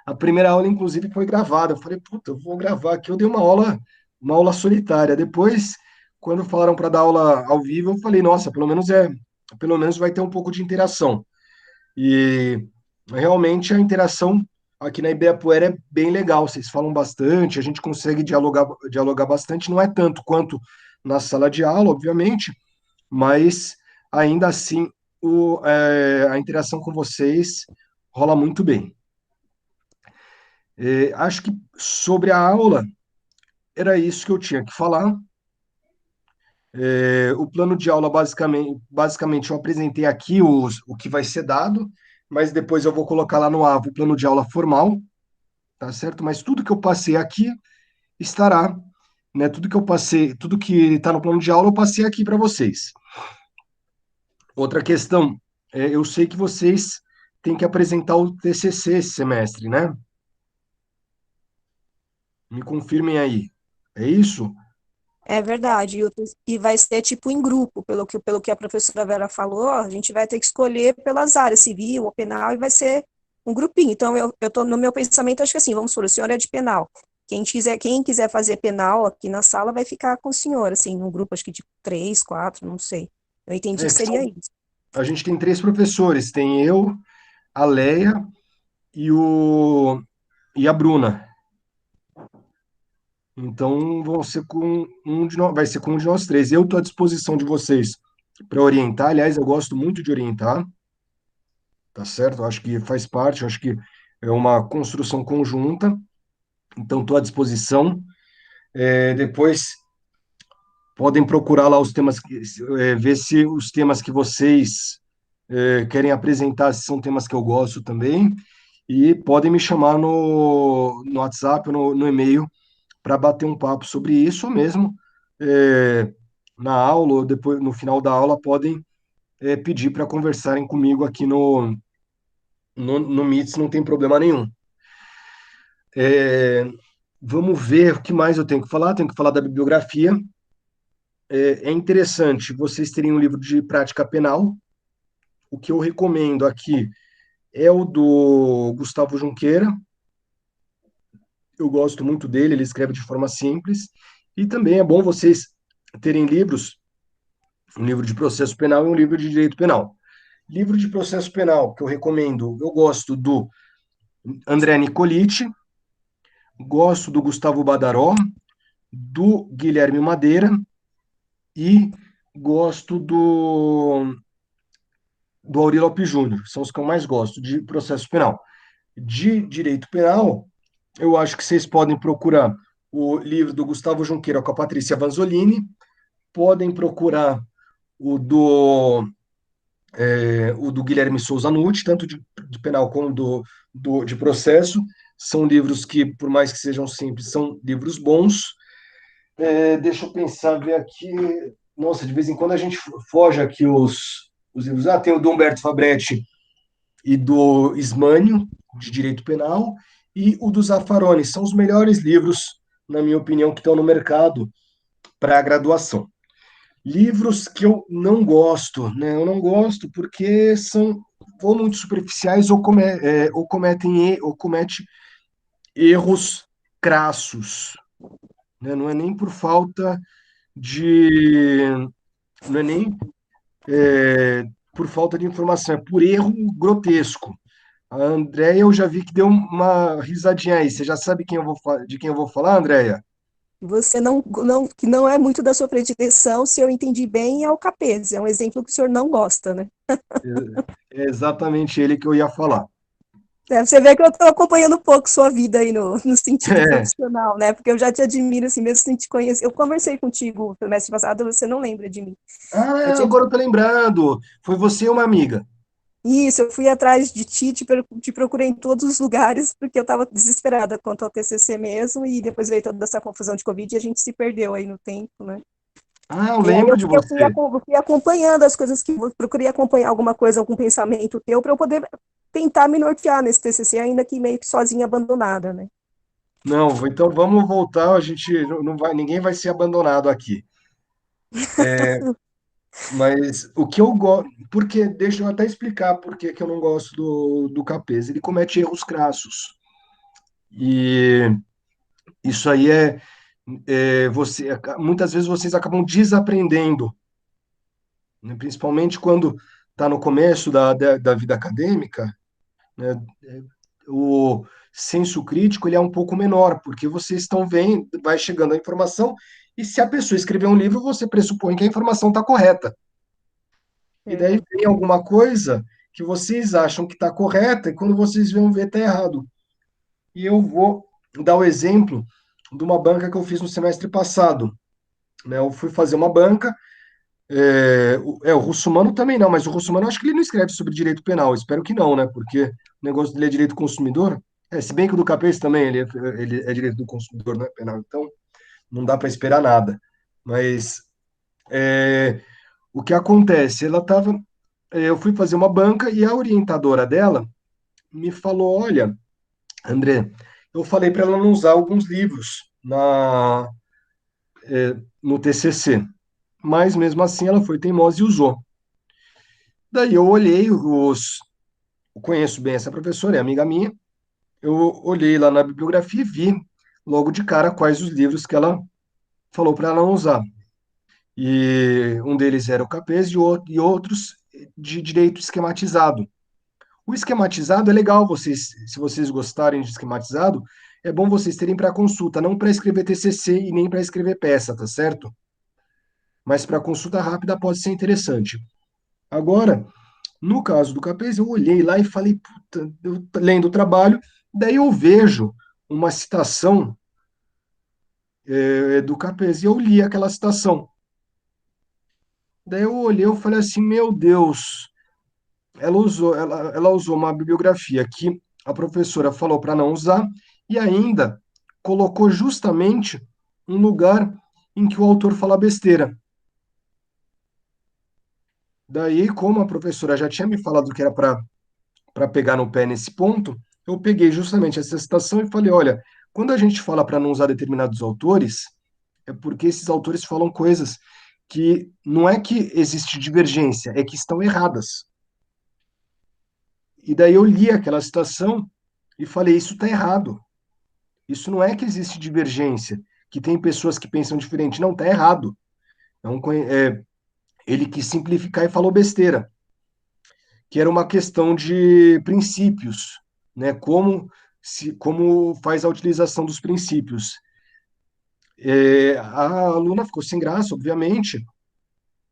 a primeira aula, inclusive, foi gravada. Eu falei, puta, eu vou gravar aqui. Eu dei uma aula solitária. Depois, quando falaram para dar aula ao vivo, eu falei, nossa, pelo menos vai ter um pouco de interação. E realmente a interação aqui na Ibirapuera é bem legal. Vocês falam bastante, a gente consegue dialogar bastante. Não é tanto quanto na sala de aula, obviamente, mas ainda assim a interação com vocês rola muito bem. Acho que sobre a aula era isso que eu tinha que falar. O plano de aula, basicamente eu apresentei aqui o que vai ser dado, mas depois eu vou colocar lá no AVO o plano de aula formal, tá certo? Mas tudo que eu passei aqui estará, né? Tudo que eu passei, tudo que está no plano de aula, eu passei aqui para vocês. Outra questão, eu sei que vocês têm que apresentar o TCC esse semestre, né? Me confirmem aí. É isso? É verdade, e vai ser tipo em grupo, pelo que a professora Vera falou, a gente vai ter que escolher pelas áreas, civil ou penal, e vai ser um grupinho. Então, eu tô no meu pensamento, acho que assim, vamos supor, o senhor é de penal. Quem quiser fazer penal aqui na sala vai ficar com o senhor, assim, num grupo, acho que de três, quatro, não sei. Eu entendi que Que seria isso. a gente tem três professores, tem eu, a Leia e e a Bruna. Então vão ser com vai ser com um de nós três. Eu estou à disposição de vocês para orientar. Aliás, eu gosto muito de orientar, tá certo? Eu acho que faz parte, eu acho que é uma construção conjunta. Então estou à disposição. Depois podem procurar lá os temas, ver se os temas que vocês querem apresentar se são temas que eu gosto também. E podem me chamar no WhatsApp ou no e-mail para bater um papo sobre isso, ou mesmo na aula, ou depois no final da aula, podem pedir para conversarem comigo aqui no Meets, não tem problema nenhum. É, vamos ver o que mais eu tenho que falar. Tenho que falar da bibliografia. É interessante vocês terem um livro de prática penal. O que eu recomendo aqui é o do Gustavo Junqueira. Eu gosto muito dele, ele escreve de forma simples. E também é bom vocês terem livros, um livro de processo penal e um livro de direito penal. Livro de processo penal que eu recomendo, eu gosto do André Nicoliti, gosto do Gustavo Badaró, do Guilherme Madeira e gosto do Aurélio Lopes Júnior. São os que eu mais gosto de processo penal. De direito penal, eu acho que vocês podem procurar o livro do Gustavo Junqueira com a Patrícia Vanzolini, podem procurar o do o do Guilherme Souza Nucci, tanto de penal como de processo. São livros que, por mais que sejam simples, são livros bons. Deixa eu pensar, ver aqui. Nossa, de vez em quando a gente foge aqui os livros. Ah, tem o do Humberto Fabretti e do Ismânio, de Direito Penal, e o do Zaffaroni. São os melhores livros, na minha opinião, que estão no mercado para a graduação. Livros que eu não gosto, né? Eu não gosto porque são ou muito superficiais ou ou comete erros crassos, né? Não é nem por falta de, não é nem por falta de informação, é por erro grotesco. A Andréia, eu já vi que deu uma risadinha aí. Você já sabe de quem eu vou falar, Andréia? Você que não é muito da sua predileção, se eu entendi bem, é o Capês. É um exemplo que o senhor não gosta, né? É exatamente ele que eu ia falar. É, você vê que eu estou acompanhando um pouco sua vida aí no sentido É. profissional, né? Porque eu já te admiro, assim, mesmo sem te conhecer. Eu conversei contigo no semestre passado, você não lembra de mim. Eu Ah, te agora eu tô lembrando. Foi você e uma amiga. Isso, eu fui atrás de ti, te procurei em todos os lugares, porque eu estava desesperada quanto ao TCC mesmo, e depois veio toda essa confusão de Covid e a gente se perdeu aí no tempo, né? Ah, eu E aí lembro de você. eu fui acompanhando as coisas que eu procurei acompanhar alguma coisa, algum pensamento teu, para eu poder tentar me nortear nesse TCC, ainda que meio que sozinha, abandonada, né? Não, então vamos voltar. A gente não vai, ninguém vai ser abandonado aqui. Mas o que eu gosto, porque deixa eu até explicar por que que eu não gosto do Capês. Ele comete erros crassos. E isso aí muitas vezes vocês acabam desaprendendo, né? Principalmente quando está no começo da vida acadêmica, né? O senso crítico ele é um pouco menor, porque vocês estão vendo, vai chegando a informação, e se a pessoa escrever um livro, você pressupõe que a informação está correta. E daí É, vem alguma coisa que vocês acham que está correta, e quando vocês vão ver, está errado. E eu vou dar o exemplo de uma banca que eu fiz no semestre passado, né? Eu fui fazer uma banca. O Russomano também não, mas o Russomano acho que ele não escreve sobre direito penal. Espero que não, né? Porque o negócio dele é direito consumidor. Se bem que o do Capês também ele é direito do consumidor, não é penal. Então não dá para esperar nada. Mas o que acontece? Eu fui fazer uma banca e a orientadora dela me falou: Olha, André, eu falei para ela não usar alguns livros no TCC, mas mesmo assim ela foi teimosa e usou. Daí eu olhei eu conheço bem essa professora, é amiga minha. Eu olhei lá na bibliografia e vi logo de cara quais os livros que ela falou para ela não usar. E um deles era o Capês e outros de direito esquematizado. O esquematizado é legal, se vocês gostarem de esquematizado, é bom vocês terem para consulta, não para escrever TCC e nem para escrever peça, tá certo? Mas para consulta rápida pode ser interessante. Agora, no caso do Capês, eu olhei lá e falei, puta, eu lendo o trabalho, daí eu vejo uma citação do Capês e eu li aquela citação. Daí eu olhei e falei assim, meu Deus, ela usou uma bibliografia que a professora falou para não usar e ainda colocou justamente um lugar em que o autor fala besteira. Daí, como a professora já tinha me falado que era para pegar no pé nesse ponto, eu peguei justamente essa citação e falei: olha, quando a gente fala para não usar determinados autores, é porque esses autores falam coisas que não é que existe divergência, é que estão erradas. E daí eu li aquela citação e falei: isso está errado. Isso não é que existe divergência, que tem pessoas que pensam diferente. Não, está errado. Ele quis simplificar e falou besteira, que era uma questão de princípios, né? Como faz a utilização dos princípios. A aluna ficou sem graça, obviamente,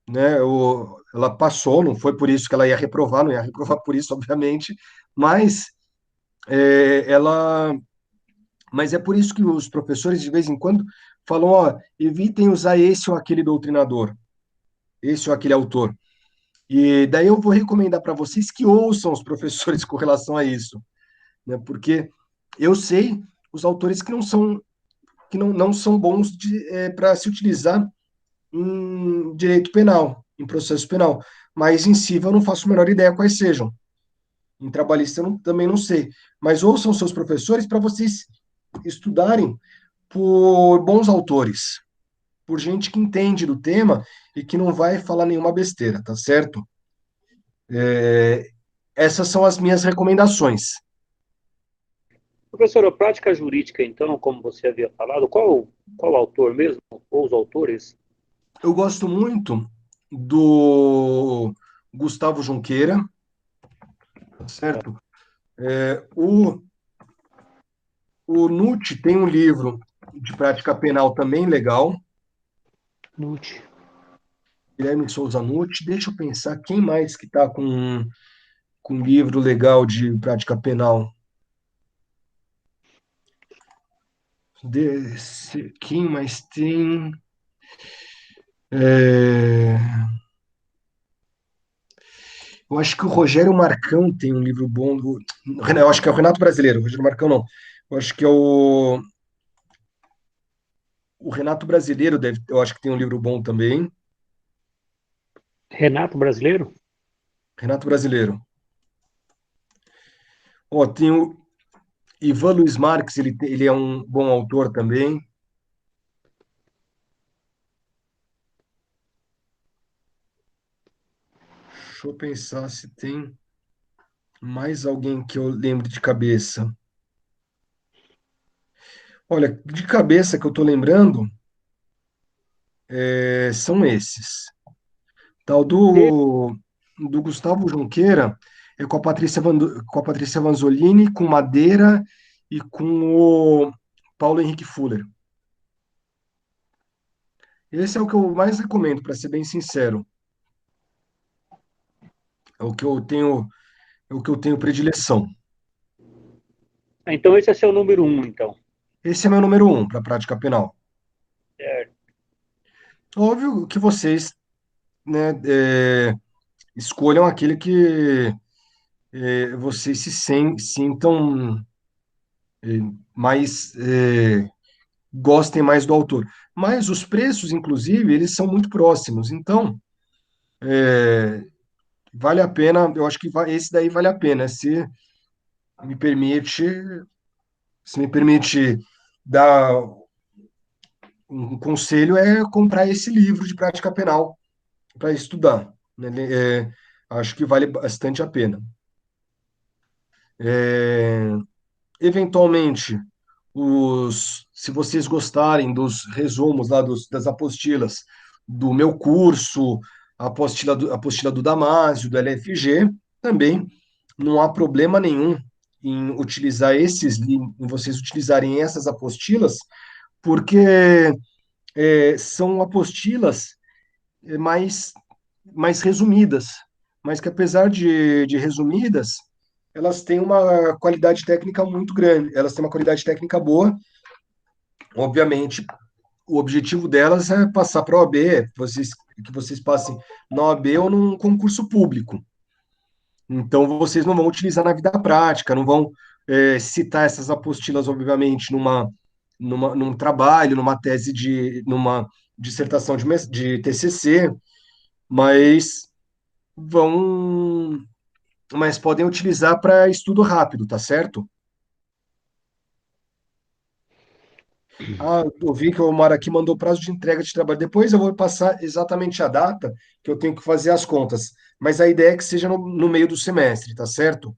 né? Ela passou, não foi por isso que ela ia reprovar, não ia reprovar por isso, obviamente, mas é, ela, mas é por isso que os professores de vez em quando falam, ó, evitem usar esse ou aquele doutrinador, esse ou aquele autor. E daí eu vou recomendar para vocês que ouçam os professores com relação a isso, né? Porque eu sei os autores que não são bons para se utilizar em direito penal, em processo penal, mas em civil eu não faço a menor ideia quais sejam. Em trabalhista eu também não sei. Mas ouçam seus professores para vocês estudarem por bons autores, por gente que entende do tema e que não vai falar nenhuma besteira, tá certo? É, essas são as minhas recomendações. Professor, a prática jurídica, então, como você havia falado, qual autor mesmo, ou os autores? Eu gosto muito do Gustavo Junqueira, tá certo? O Nutt tem um livro de prática penal também legal, Lute. Guilherme de Souza Nutt. Deixa eu pensar, quem mais que está com um livro legal de prática penal? Quem mais tem? É, eu acho que o Rogério Marcão tem um livro bom. Eu acho que é o Renato Brasileiro, o Rogério Marcão não. Eu acho que é o Renato Brasileiro, eu acho que tem um livro bom também. Renato Brasileiro? Renato Brasileiro. Ó, tem o Ivan Luiz Marques, ele é um bom autor também. Deixa eu pensar se tem mais alguém que eu lembre de cabeça. Olha, de cabeça que eu tô lembrando, são esses. Tal do Gustavo Junqueira é com a com a Patrícia Vanzolini, com Madeira e com o Paulo Henrique Fuller. Esse é o que eu mais recomendo, para ser bem sincero. É o que eu tenho, é o que eu tenho predileção. Então, esse é seu número um, então. Esse é meu número um para prática penal. Certo. Óbvio que vocês, né, escolham aquele que vocês sintam mais, gostem mais do autor. Mas os preços, inclusive, eles são muito próximos. Então, vale a pena, eu acho que esse daí vale a pena. Me permite, se me permite dar um conselho, é comprar esse livro de prática penal para estudar, né? Acho que vale bastante a pena. É, eventualmente, se vocês gostarem dos resumos lá das apostilas do meu curso, a apostila do Damásio, do LFG, também não há problema nenhum em utilizar em vocês utilizarem essas apostilas, porque são apostilas mais, mais resumidas, mas que apesar de resumidas, elas têm uma qualidade técnica muito grande, elas têm uma qualidade técnica boa. Obviamente, o objetivo delas é passar para a OAB, que vocês passem na OAB ou num concurso público. Então, vocês não vão utilizar na vida prática, não vão citar essas apostilas, obviamente, num trabalho, numa dissertação de TCC, mas vão, mas podem utilizar para estudo rápido, tá certo? Ah, eu vi que o Omar aqui mandou prazo de entrega de trabalho. Depois eu vou passar exatamente a data que eu tenho que fazer as contas. Mas a ideia é que seja no meio do semestre, tá certo?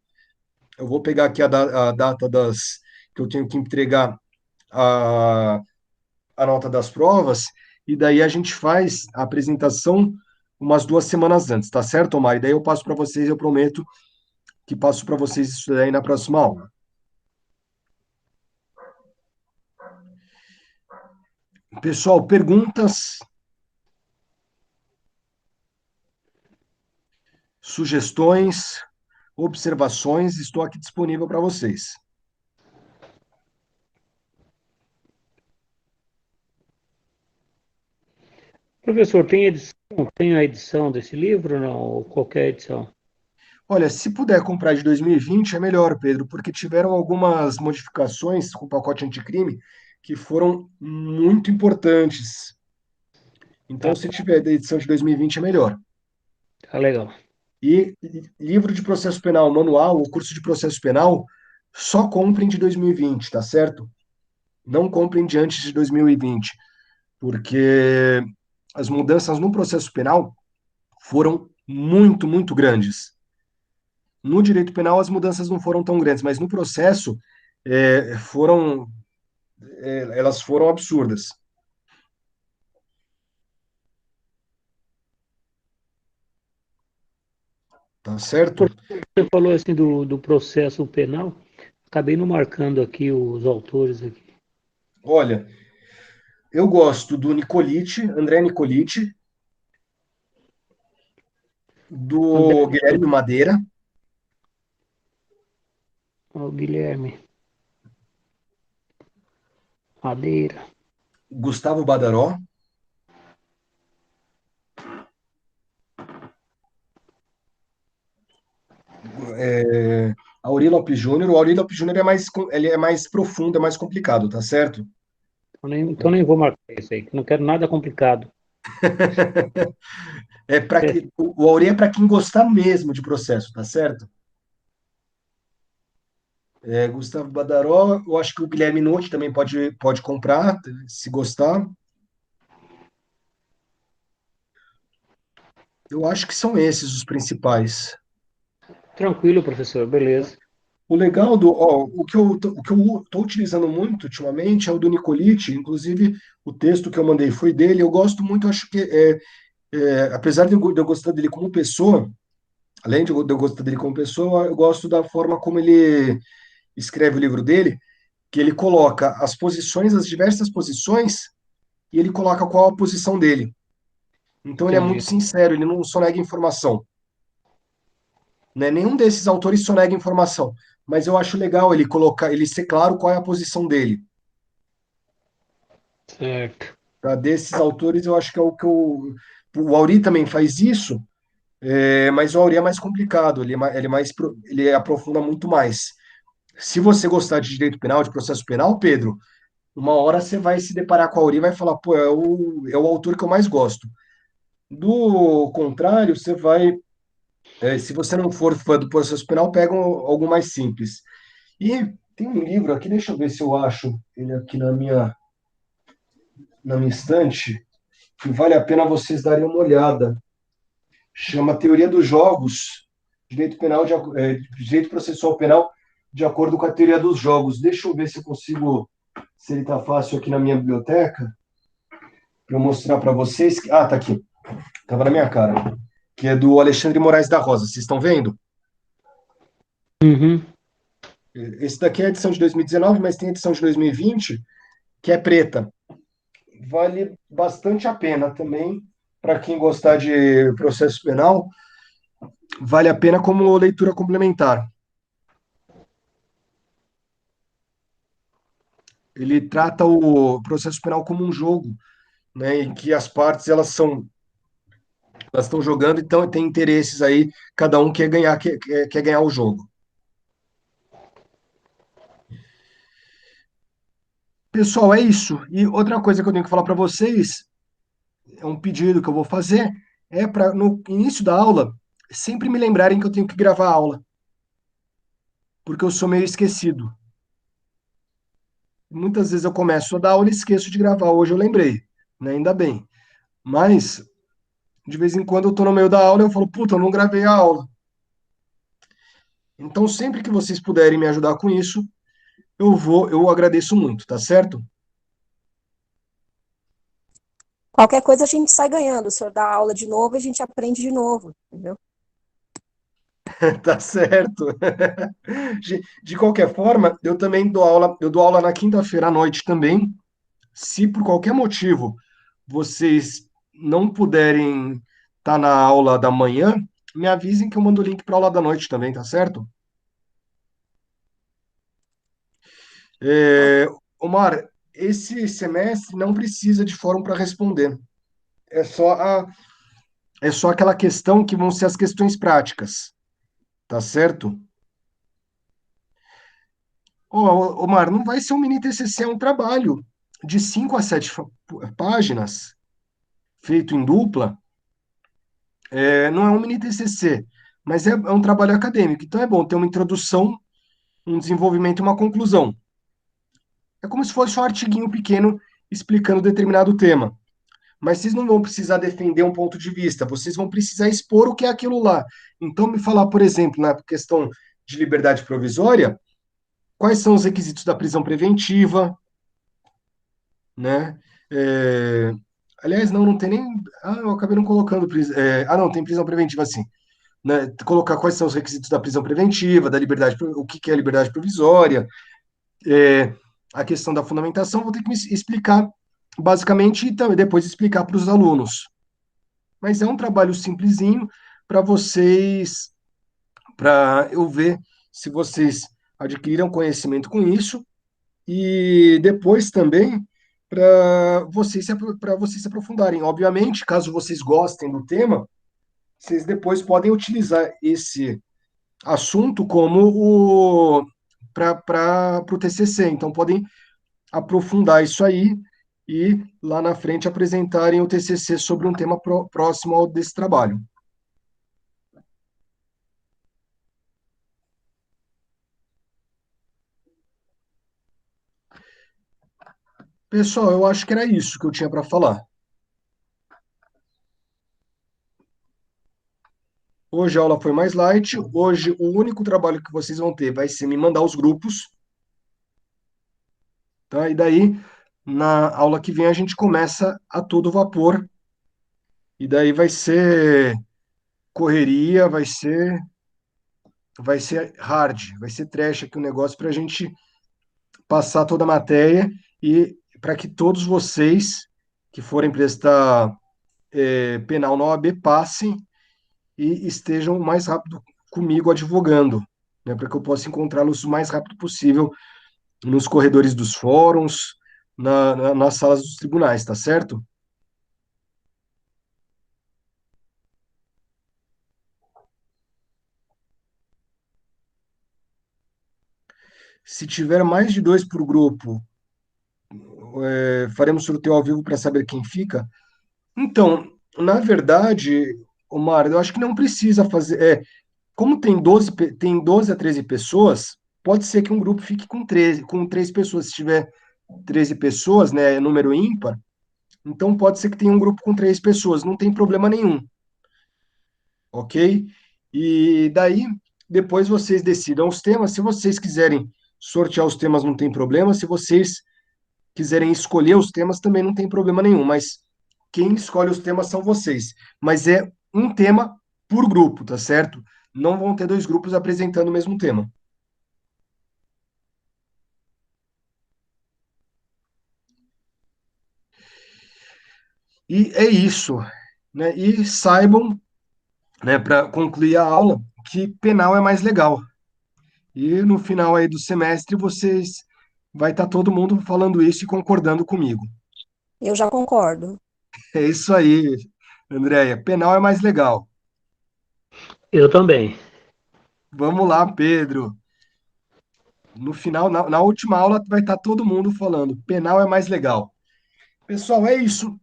Eu vou pegar aqui a data que eu tenho que entregar a, a nota das provas, e daí a gente faz a apresentação umas 2 semanas antes, tá certo, Omar? E daí eu passo para vocês, eu prometo que passo para vocês isso daí na próxima aula. Pessoal, perguntas, sugestões, observações, estou aqui disponível para vocês. Professor, tem edição? Tem a edição desse livro, não? Ou qualquer edição? Olha, se puder comprar de 2020 é melhor, Pedro, porque tiveram algumas modificações com o pacote anticrime que foram muito importantes. Tá, Então, se tiver da edição de 2020 é melhor. tá legal. E livro de processo penal, manual, o curso de processo penal, só comprem de 2020, tá certo? Não comprem de antes de 2020, porque as mudanças no processo penal foram muito, muito grandes. No direito penal, as mudanças não foram tão grandes, mas no processo, foram, elas foram absurdas, tá certo? Você falou assim do processo penal, acabei não marcando aqui os autores aqui. Olha, eu gosto do Nicolite, André Nicolite, André, do Guilherme Madeira, ó, Guilherme, Madeira, Gustavo Badaró, é, Auri Lopes Júnior. O Auri Lopes Júnior ele é mais profundo, é mais complicado, tá certo? então nem vou marcar isso aí, que não quero nada complicado. É, O Auri é para quem gostar mesmo de processo, tá certo? Gustavo Badaró, eu acho que o Guilherme Notti também pode comprar, se gostar. Eu acho que são esses os principais. tranquilo, professor, beleza. O legal o que eu tô utilizando muito ultimamente é o do Nicolite, inclusive o texto que eu mandei foi dele. Eu gosto muito, acho que apesar de eu gostar dele como pessoa, além de eu gostar dele como pessoa, eu gosto da forma como ele escreve o livro dele, que ele coloca as posições, as diversas posições, e ele coloca qual a posição dele. Então ele é muito Entendi. sincero, ele não sonega informação, né? Nenhum desses autores sonega informação, mas eu acho legal ele colocar, ele ser claro qual é a posição dele. Certo. Tá? Desses autores, eu acho que é o que o Auri também faz isso, mas o Auri é mais complicado, ele aprofunda muito mais. Se você gostar de direito penal, de processo penal, Pedro, uma hora você vai se deparar com a Auri e vai falar, pô, é o autor que eu mais gosto. Do contrário, se você não for fã do processo penal, pega algo mais simples. E tem um livro aqui, deixa eu ver se eu acho ele aqui na minha estante, que vale a pena vocês darem uma olhada. Chama Teoria dos Jogos, Direito Penal, Direito Processual Penal, de acordo com a teoria dos jogos. Deixa eu ver se eu consigo, se ele está fácil aqui na minha biblioteca, para eu mostrar para vocês. Ah, tá aqui, estava na minha cara. Que é do Alexandre Moraes da Rosa. Vocês estão vendo? Uhum. Esse daqui é a edição de 2019, mas tem a edição de 2020, que é preta. Vale bastante a pena também, para quem gostar de processo penal, vale a pena como leitura complementar. Ele trata o processo penal como um jogo, né, em que as partes elas estão jogando, então tem interesses aí, cada um quer ganhar o jogo. Pessoal, é isso. E outra coisa que eu tenho que falar para vocês, é um pedido que eu vou fazer, é para no início da aula sempre me lembrarem que eu tenho que gravar a aula, porque eu sou meio esquecido. Muitas vezes eu começo a dar aula e esqueço de gravar. Hoje eu lembrei, né? Ainda bem. Mas de vez em quando eu tô no meio da aula e eu falo, puta, eu não gravei a aula. Então, sempre que vocês puderem me ajudar com isso, eu agradeço muito, tá certo? Qualquer coisa a gente sai ganhando. O senhor dá aula de novo, a gente aprende de novo, entendeu? Tá certo. De qualquer forma, eu dou aula na quinta-feira à noite também. Se por qualquer motivo vocês não puderem estar na aula da manhã, me avisem que eu mando o link para a aula da noite também, tá certo? Tá? É, Omar, esse semestre não precisa de fórum para responder. É só é só aquela questão que vão ser as questões práticas, tá certo? Ó, Omar, não vai ser um mini TCC, é um trabalho de 5 a 7 páginas, feito em dupla. Não é um mini TCC, mas é um trabalho acadêmico, então é bom ter uma introdução, um desenvolvimento e uma conclusão. É como se fosse um artiguinho pequeno explicando determinado tema. Mas vocês não vão precisar defender um ponto de vista, vocês vão precisar expor o que é aquilo lá. Então, me falar, por exemplo, na questão de liberdade provisória, quais são os requisitos da prisão preventiva, né? É, aliás, não tem nem. Ah, eu acabei não colocando. Não, tem prisão preventiva sim. Né? Colocar quais são os requisitos da prisão preventiva, da liberdade, o que que é liberdade provisória, é, a questão da fundamentação, vou ter que me explicar basicamente e também depois explicar para os alunos. Mas é um trabalho simplesinho para vocês, para eu ver se vocês adquiriram conhecimento com isso e depois também para vocês se aprofundarem. Obviamente, caso vocês gostem do tema, vocês depois podem utilizar esse assunto como o para o TCC. Então, podem aprofundar isso aí e lá na frente apresentarem o TCC sobre um tema próximo ao desse trabalho. Pessoal, eu acho que era isso que eu tinha para falar. Hoje a aula foi mais light. Hoje o único trabalho que vocês vão ter vai ser me mandar os grupos, tá? E daí, na aula que vem, a gente começa a todo vapor. E daí vai ser correria, vai ser hard, vai ser trash aqui o negócio para a gente passar toda a matéria e para que todos vocês que forem prestar penal na OAB passem e estejam o mais rápido comigo advogando, né, para que eu possa encontrá-los o mais rápido possível nos corredores dos fóruns, nas salas dos tribunais, tá certo? Se tiver mais de dois por grupo, faremos sorteio ao vivo para saber quem fica. Então, na verdade, Omar, eu acho que não precisa fazer. Como tem 12 a 13 pessoas, pode ser que um grupo fique com 13, com 3 pessoas. Se tiver 13 pessoas, né, é número ímpar, então pode ser que tenha um grupo com 3 pessoas, não tem problema nenhum, ok? E daí, depois vocês decidam os temas. Se vocês quiserem sortear os temas, não tem problema. Se vocês quiserem escolher os temas, também não tem problema nenhum. Mas quem escolhe os temas são vocês. Mas é um tema por grupo, tá certo? Não vão ter dois grupos apresentando o mesmo tema. E é isso, né? E saibam, né, para concluir a aula, que penal é mais legal. E no final aí do semestre vocês vai estar todo mundo falando isso e concordando comigo. Eu já concordo. É isso aí, Andréia. Penal é mais legal. Eu também. Vamos lá, Pedro. No final, na última aula, vai estar todo mundo falando. Penal é mais legal. Pessoal, é isso.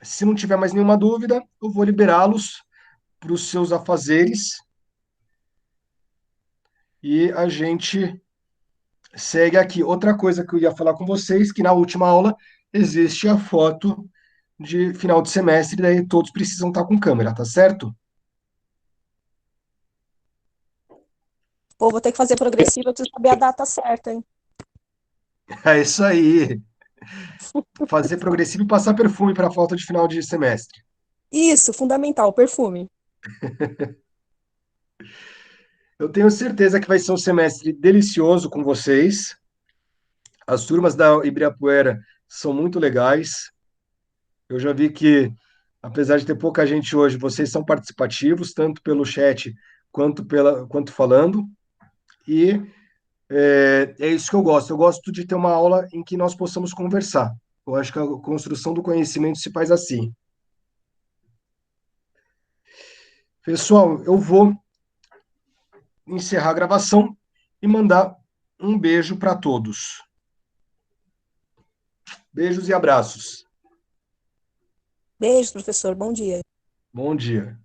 Se não tiver mais nenhuma dúvida, eu vou liberá-los para os seus afazeres e a gente segue aqui. Outra coisa que eu ia falar com vocês, que na última aula existe a foto de final de semestre, daí todos precisam estar com câmera, tá certo? Pô, vou ter que fazer progressiva, eu preciso saber a data certa, hein? É isso aí. Fazer progressivo e passar perfume para a falta de final de semestre. Isso, fundamental, perfume. Eu tenho certeza que vai ser um semestre delicioso com vocês. As turmas da Ibirapuera são muito legais. Eu já vi que, apesar de ter pouca gente hoje, vocês são participativos, tanto pelo chat quanto falando. E é isso que eu gosto. Eu gosto de ter uma aula em que nós possamos conversar. Eu acho que a construção do conhecimento se faz assim. Pessoal, eu vou encerrar a gravação e mandar um beijo para todos. Beijos e abraços. Beijo, professor, bom dia. Bom dia.